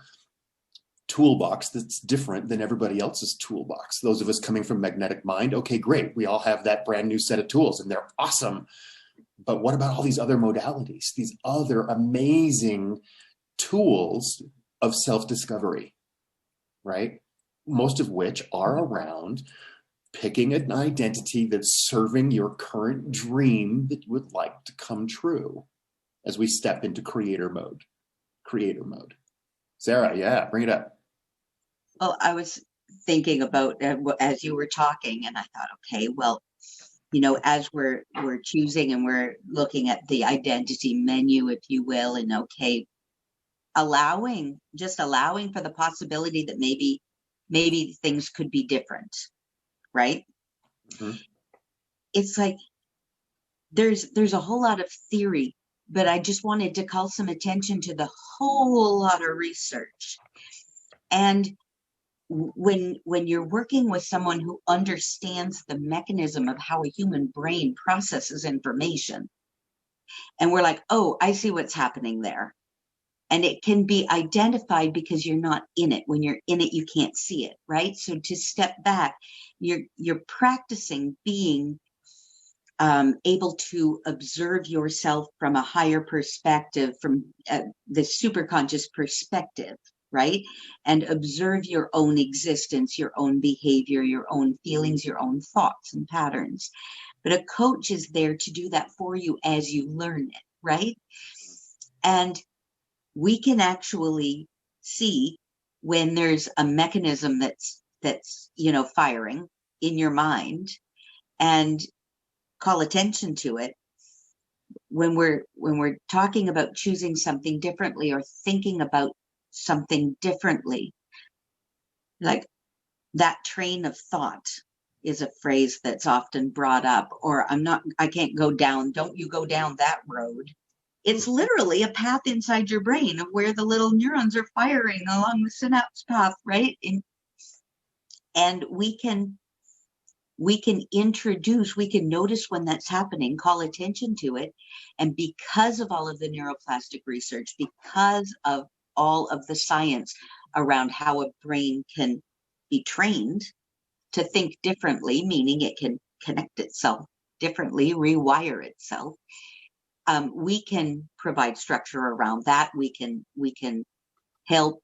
toolbox that's different than everybody else's toolbox. Those of us coming from Magnetic Mind, okay, great. We all have that brand new set of tools and they're awesome. But what about all these other modalities, these other amazing tools of self-discovery, right? Most of which are around picking an identity that's serving your current dream that you would like to come true as we step into creator mode. Sarah, yeah, bring it up. Well, I was thinking about as you were talking, and I thought, okay, well, you know, as we're choosing and we're looking at the identity menu, if you will, and okay, allowing for the possibility that maybe things could be different, right? Mm-hmm. It's like there's a whole lot of theory, but I just wanted to call some attention to the whole lot of research. And when you're working with someone who understands the mechanism of how a human brain processes information, and we're like, oh, I see what's happening there. And it can be identified because you're not in it. When you're in it, you can't see it, right? So to step back, you're practicing being able to observe yourself from a higher perspective, from the superconscious perspective, right? And observe your own existence, your own behavior, your own feelings, your own thoughts and patterns. But a coach is there to do that for you as you learn it, right? And we can actually see when there's a mechanism that's you know, firing in your mind, and call attention to it. When we're talking about choosing something differently or thinking about something differently, like that train of thought is a phrase that's often brought up, or I can't go down, don't you go down that road. It's literally a path inside your brain of where the little neurons are firing along the synapse path, right? And we can introduce, we can notice when that's happening, call attention to it. And because of all of the neuroplastic research, because of all of the science around how a brain can be trained to think differently, meaning it can connect itself differently, rewire itself, we can provide structure around that. We can help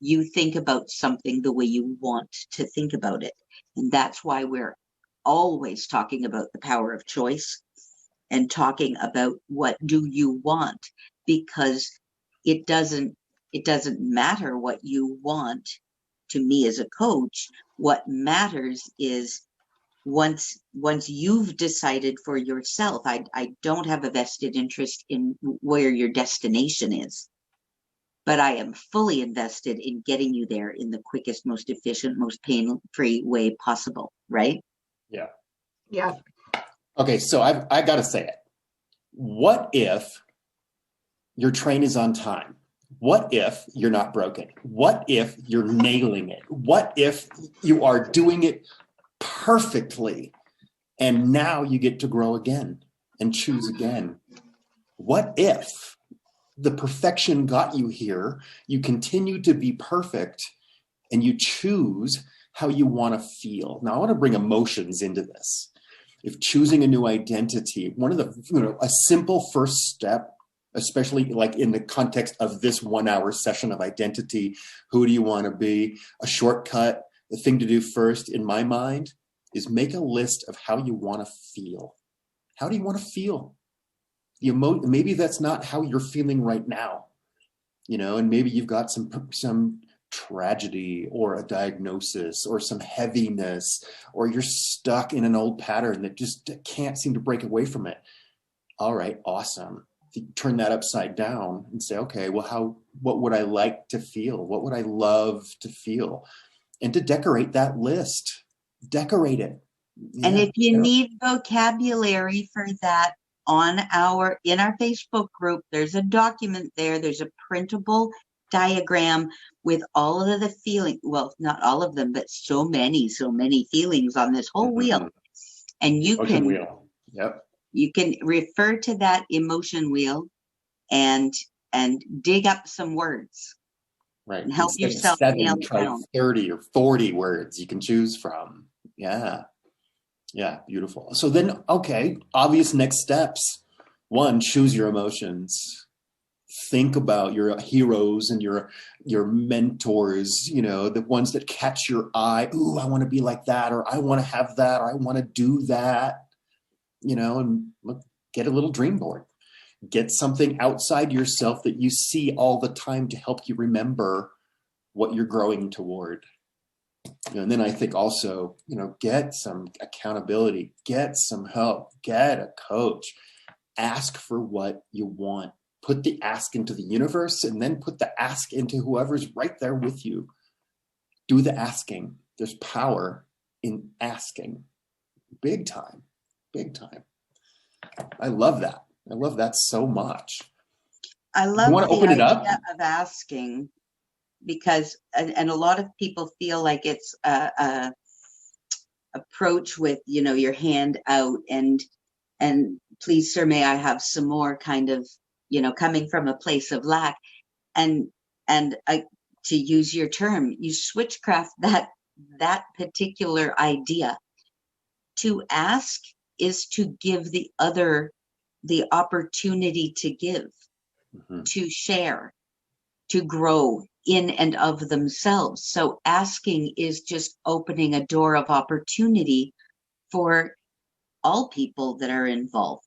you think about something the way you want to think about it. And that's why we're always talking about the power of choice and talking about what do you want, because it doesn't matter what you want to me as a coach. What matters is once you've decided for yourself, I don't have a vested interest in where your destination is, but I am fully invested in getting you there in the quickest, most efficient, most pain-free way possible, right? Yeah. Yeah. Okay, so I got to say it. What if your train is on time? What if you're not broken? What if you're nailing it? What if you are doing it perfectly and now you get to grow again and choose again? What if the perfection got you here, you continue to be perfect, and you choose how you want to feel? Now, I want to bring emotions into this. If choosing a new identity, one of the, a simple first step, especially like in the context of this 1 hour session of identity, who do you want to be? A shortcut, the thing to do first in my mind is make a list of how you want to feel. How do you want to feel? Maybe that's not how you're feeling right now, and maybe you've got some tragedy or a diagnosis or some heaviness, or you're stuck in an old pattern that just can't seem to break away from it. All right, awesome. turn that upside down and say, okay, well, what would I like to feel? What would I love to feel? And to decorate that list, decorate it. Yeah, and if you need vocabulary for that, in our Facebook group, there's a document there. There's a printable diagram with all of the feeling. Well, not all of them, but so many feelings on this whole wheel. And you can refer to that emotion wheel and dig up some words. Right. And help Instead yourself of 7, nail it try down. 30 or 40 words you can choose from. Yeah. Yeah, beautiful. So then, okay, obvious next steps. 1, choose your emotions. Think about your heroes and your mentors, you know, the ones that catch your eye. Ooh, I want to be like that, or I want to have that, or I want to do that, you know, and look, get a little dream board. Get something outside yourself that you see all the time to help you remember what you're growing toward. And then I think also, you know, get some accountability, get some help, get a coach, ask for what you want, put the ask into the universe, and then put the ask into whoever's right there with you. Do the asking. There's power in asking. Big time, big time. I love that. I love that so much. I love the idea of asking, because and a lot of people feel like it's a approach with, you know, your hand out and please sir, may I have some more, kind of, you know, coming from a place of lack. And to use your term, you switchcraft that particular idea. To ask is to give the other the opportunity to give, to share, to grow in and of themselves. So asking is just opening a door of opportunity for all people that are involved.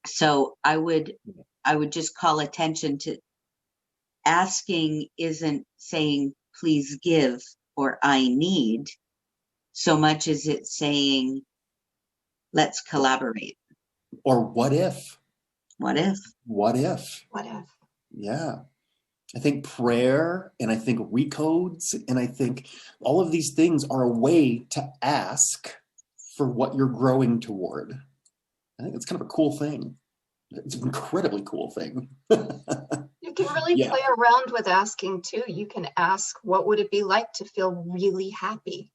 So I would just call attention to asking isn't saying please give or I need, so much as it's saying let's collaborate. Or what if? What if? What if? Yeah. I think prayer, and I think recodes, and I think all of these things are a way to ask for what you're growing toward. I think it's kind of a cool thing. It's an incredibly cool thing. You can really play around with asking too. You can ask, what would it be like to feel really happy?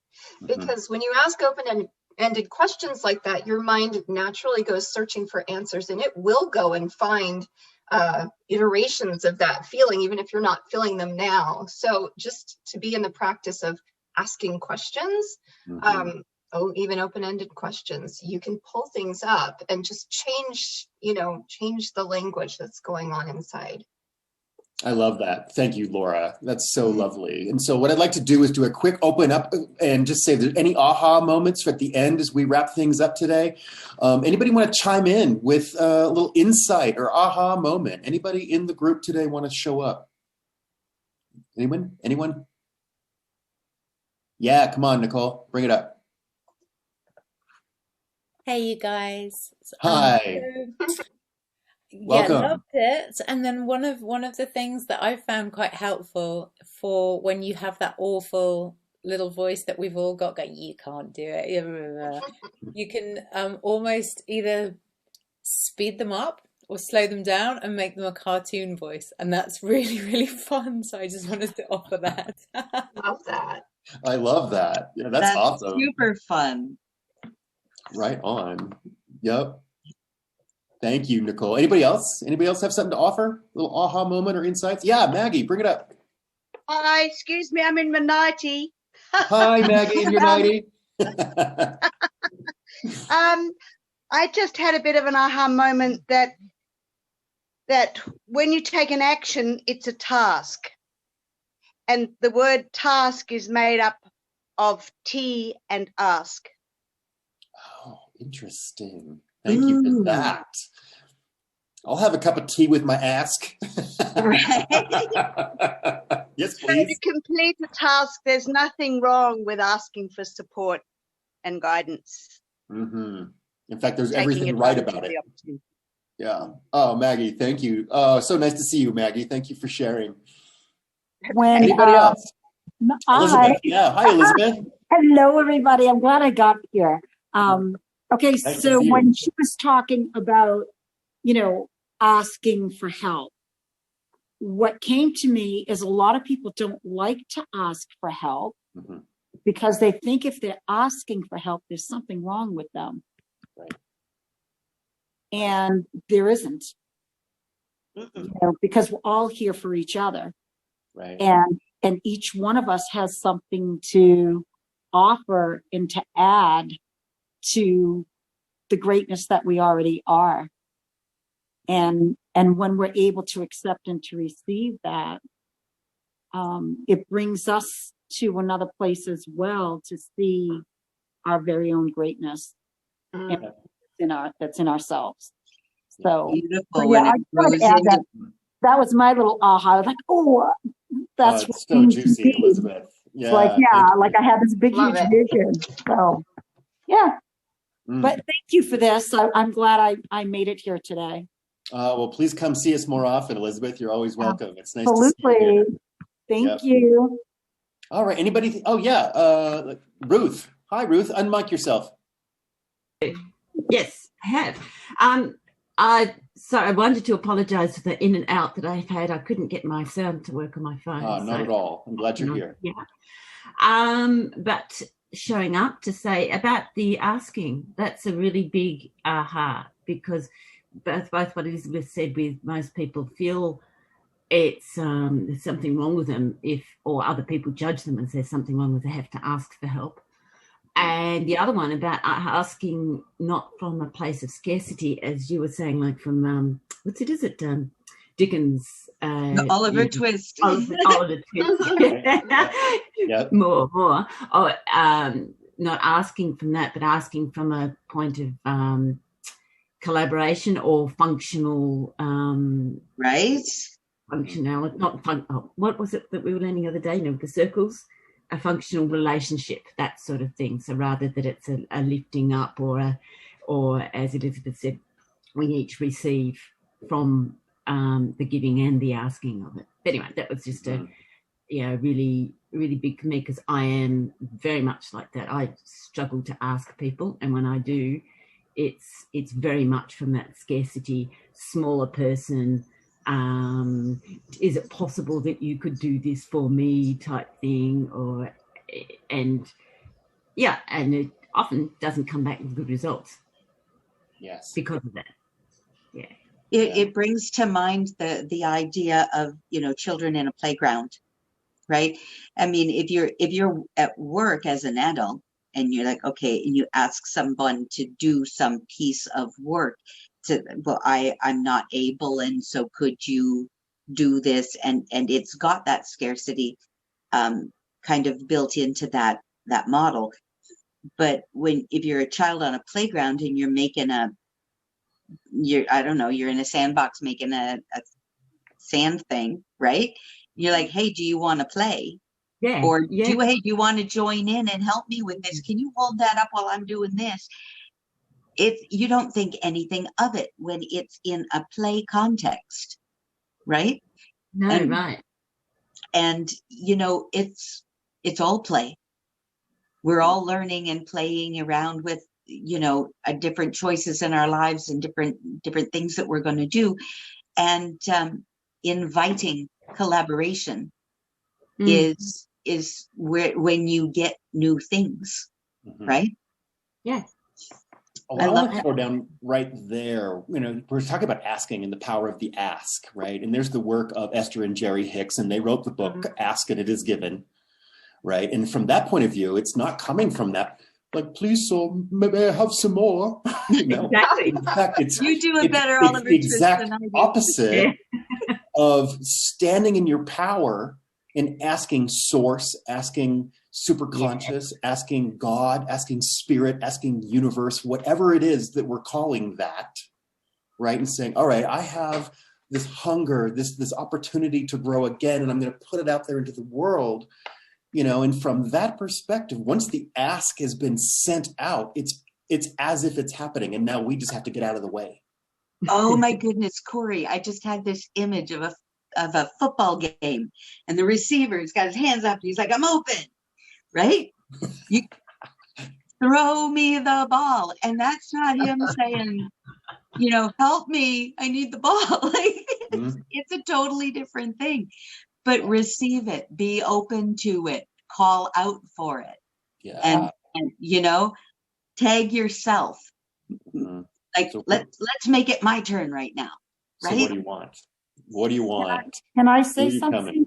Because when you ask open-ended questions like that, your mind naturally goes searching for answers, and it will go and find iterations of that feeling, even if you're not feeling them now. So just to be in the practice of asking questions, even open-ended questions, you can pull things up and just change the language that's going on inside. I love that. Thank you, Laura. That's so lovely. And so what I'd like to do is do a quick open up and just say if there's any aha moments at the end as we wrap things up today. Anybody want to chime in with a little insight or aha moment? Anybody in the group today want to show up? Anyone? Yeah, come on, Nicole, bring it up. Hey, you guys. Hi. Yeah, loved it. And then one of the things that I found quite helpful for when you have that awful little voice that we've all got going, you can't do it. You can almost either speed them up or slow them down and make them a cartoon voice. And that's really, really fun. So I just wanted to offer that. Love that. I love that. Yeah, that's awesome. Super fun. Right on. Yep. Thank you, Nicole. Anybody else? Anybody else have something to offer? A little aha moment or insights? Yeah, Maggie, bring it up. Hi, excuse me, I'm in my 90. Hi, Maggie, in your 90. I just had a bit of an aha moment that when you take an action, it's a task. And the word task is made up of T and ask. Oh, interesting. Thank you for that. I'll have a cup of tea with my ask. Right. Yes, So please. to complete a task, there's nothing wrong with asking for support and guidance. In fact, there's everything right about it. Yeah. Oh, Maggie, thank you. Oh, so nice to see you, Maggie. Thank you for sharing. When Anybody else? I Elizabeth. Yeah. Hi, Elizabeth. hello everybody, I'm glad I got here. Okay, Nice to so see you. when she was talking about, you know, asking for help, what came to me is a lot of people don't like to ask for help Mhm. because they think if they're asking for help, there's something wrong with them. Right. And there isn't, Mm-mm. you know, because we're all here for each other. Right. And each one of us has something to offer and to add to the greatness that we already are. And when we're able to accept and to receive that, it brings us to another place as well to see our very own greatness Mm. that's in ourselves. So, Beautiful yeah, when I it tried grows to add that. into. That was my little aha. I was like, oh, that's what It's we so need to juicy, be. Elizabeth. It's like, Yeah. yeah, Thank like you. I had this big, Love huge it. vision. So, yeah. Mm. But thank you for this. I'm glad I made it here today. Well, please come see us more often, Elizabeth. You're always welcome. It's nice to see you Absolutely. here. Thank Yep. you. All right. Anybody? Oh, yeah. Ruth. Hi, Ruth. Unmic yourself. Yes, I have. I wanted to apologise for the in and out that I've had. I couldn't get my sound to work on my phone. Not at all. I'm glad you're here. Yeah. But showing up to say about the asking, that's a really big aha, because both what Elizabeth said with most people feel it's there's something wrong with them or other people judge them and say something wrong with them, they have to ask for help. And the other one about asking not from a place of scarcity, as you were saying, like from is it Dickens? Oliver Twist. Oliver Twist. Yeah. More. Oh, not asking from that, but asking from a point of collaboration or functional. Right. Functionality, not fun. Oh, what was it that we were learning the other day? You know, the circles, a functional relationship, that sort of thing. So rather that it's a lifting up or as Elizabeth said, we each receive from the giving and the asking of it. But anyway, that was just really, really big for me because I am very much like that. I struggle to ask people, and when I do, it's very much from that scarcity, smaller person. Is it possible that you could do this for me type thing, and it often doesn't come back with good results. Yes. Because of that. Yeah. It brings to mind the idea of, children in a playground, right? I mean, if you're at work as an adult and you're like, okay, and you ask someone to do some piece of work, I'm not able, and so could you do this? And it's got that scarcity kind of built into that model. But if you're a child on a playground and you're making you're in a sandbox making a sand thing, right? You're like, hey, do you want to play? Yeah. Or do you want to join in and help me with this? Can you hold that up while I'm doing this? You don't think anything of it when it's in a play context, right? No, right. And it's all play. We're all learning and playing around with different choices in our lives and different things that we're going to do, and inviting collaboration is where when you get new things, right? Yeah. I want to throw down right there. We're talking about asking and the power of the ask, right? And there's the work of Esther and Jerry Hicks, and they wrote the book Ask and It Is Given, right? And from that point of view, it's not coming from that, like, please, so maybe I have some more. Exactly. In fact, you do it better, Oliver. It's the exact opposite of standing in your power and asking source, asking superconscious, asking God, asking spirit, asking universe, whatever it is that we're calling that, right? And saying, all right, I have this hunger, this opportunity to grow again, and I'm going to put it out there into the world, and from that perspective, once the ask has been sent out, it's as if it's happening, and now we just have to get out of the way. Oh my goodness, Corey, I just had this image of a football game, and the receiver's got his hands up. He's like, I'm open, right? You throw me the ball. And that's not him saying, help me, I need the ball. Like it's a totally different thing. But receive it, be open to it, call out for it. Yeah. And tag yourself. Like So let's make it my turn right now. Right? So what do you want? What do you want? Can I say something? Coming?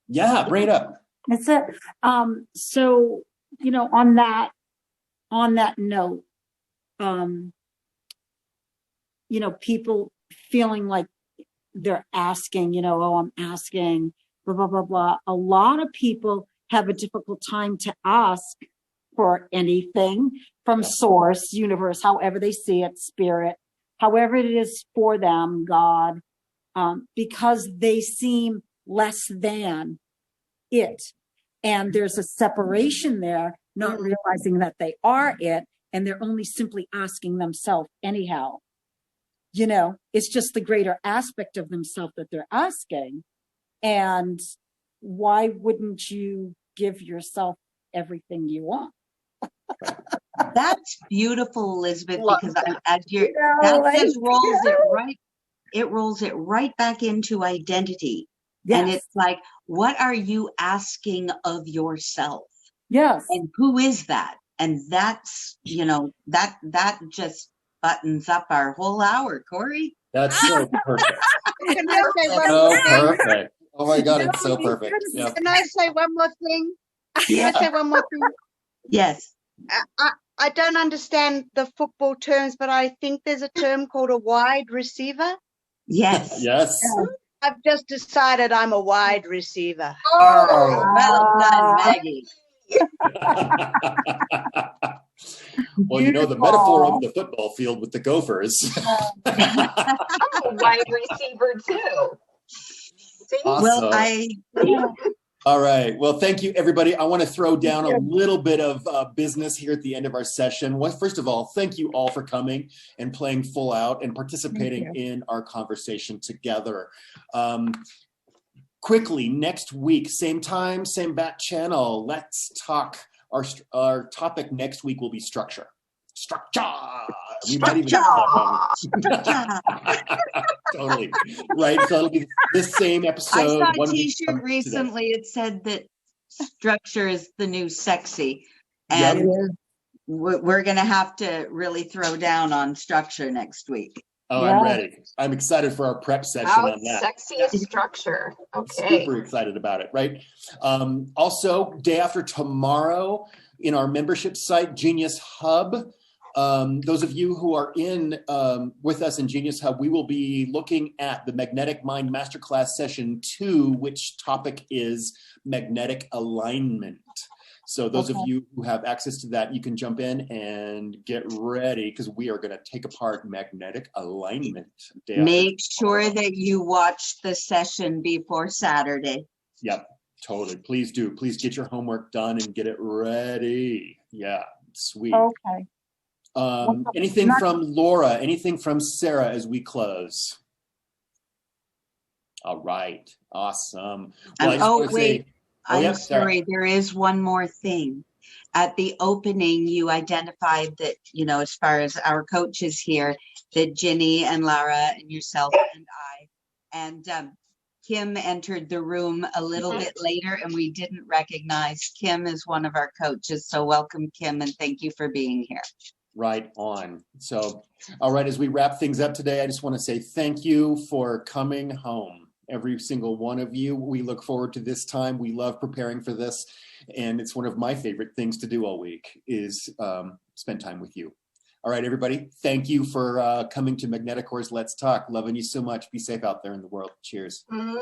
Yeah, bring it up. That's it. So, on that note, people feeling like they're asking, oh, I'm asking, blah, blah, blah, blah. A lot of people have a difficult time to ask for anything from source, universe, however they see it, spirit, however it is for them, God, because they seem less than it. And there's a separation there, not realizing that they are it, and they're only simply asking themselves anyhow. It's just the greater aspect of themselves that they're asking. And why wouldn't you give yourself everything you want? That's beautiful, Elizabeth, because just rolls it right. It rolls it right back into identity. Yes. And it's like, what are you asking of yourself? Yes. And who is that? And that's, that just buttons up our whole hour, Corey. That's so perfect. Can I say one So more thing? perfect. Oh my God, it's so perfect. Yep. Can I say one more thing? Yeah. Can I say one more thing? Yes. I don't understand the football terms, but I think there's a term called a wide receiver. Yes. Yes. I've just decided I'm a wide receiver. Oh, well done, Maggie. Well, the metaphor of the football field with the Gophers. I'm a wide receiver too. See? Awesome. Well, All right. Well, thank you, everybody. I want to throw down a little bit of business here at the end of our session. Well, first of all, thank you all for coming and playing full out and participating in our conversation together. Quickly, next week, same time, same bat channel. Let's talk. Our topic next week will be structure. Structure. Totally. Right. So it'll be this same episode. I saw a t-shirt recently. It said that structure is the new sexy. And we're going to have to really throw down on structure next week. Oh, I'm ready. I'm excited for our prep session on that. Sexy is structure. Okay. Super excited about it, right? Also, day after tomorrow in our membership site, Genius Hub. Those of you who are in with us in Genius Hub, we will be looking at the Magnetic Mind Masterclass Session 2, which topic is magnetic alignment. So those of you who have access to that, you can jump in and get ready because we are going to take apart magnetic alignment. Make sure that you watch the session before Saturday. Yep, totally. Please do. Please get your homework done and get it ready. Yeah, sweet. Okay. Anything from Laura? Anything from Sarah as we close? All right. Awesome. Well, wait. I'm sorry. There is one more thing. At the opening, you identified that, as far as our coaches here, that Ginny and Lara and yourself and I, and Kim entered the room a little bit later, and we didn't recognize Kim as one of our coaches. So welcome, Kim, and thank you for being here. Right on. So, all right, as we wrap things up today, I just want to say thank you for coming home. Every single one of you. We look forward to this time. We love preparing for this. And it's one of my favorite things to do all week is spend time with you. All right, everybody. Thank you for coming to Magnetic Horse Let's Talk. Loving you so much. Be safe out there in the world. Cheers. Mwah.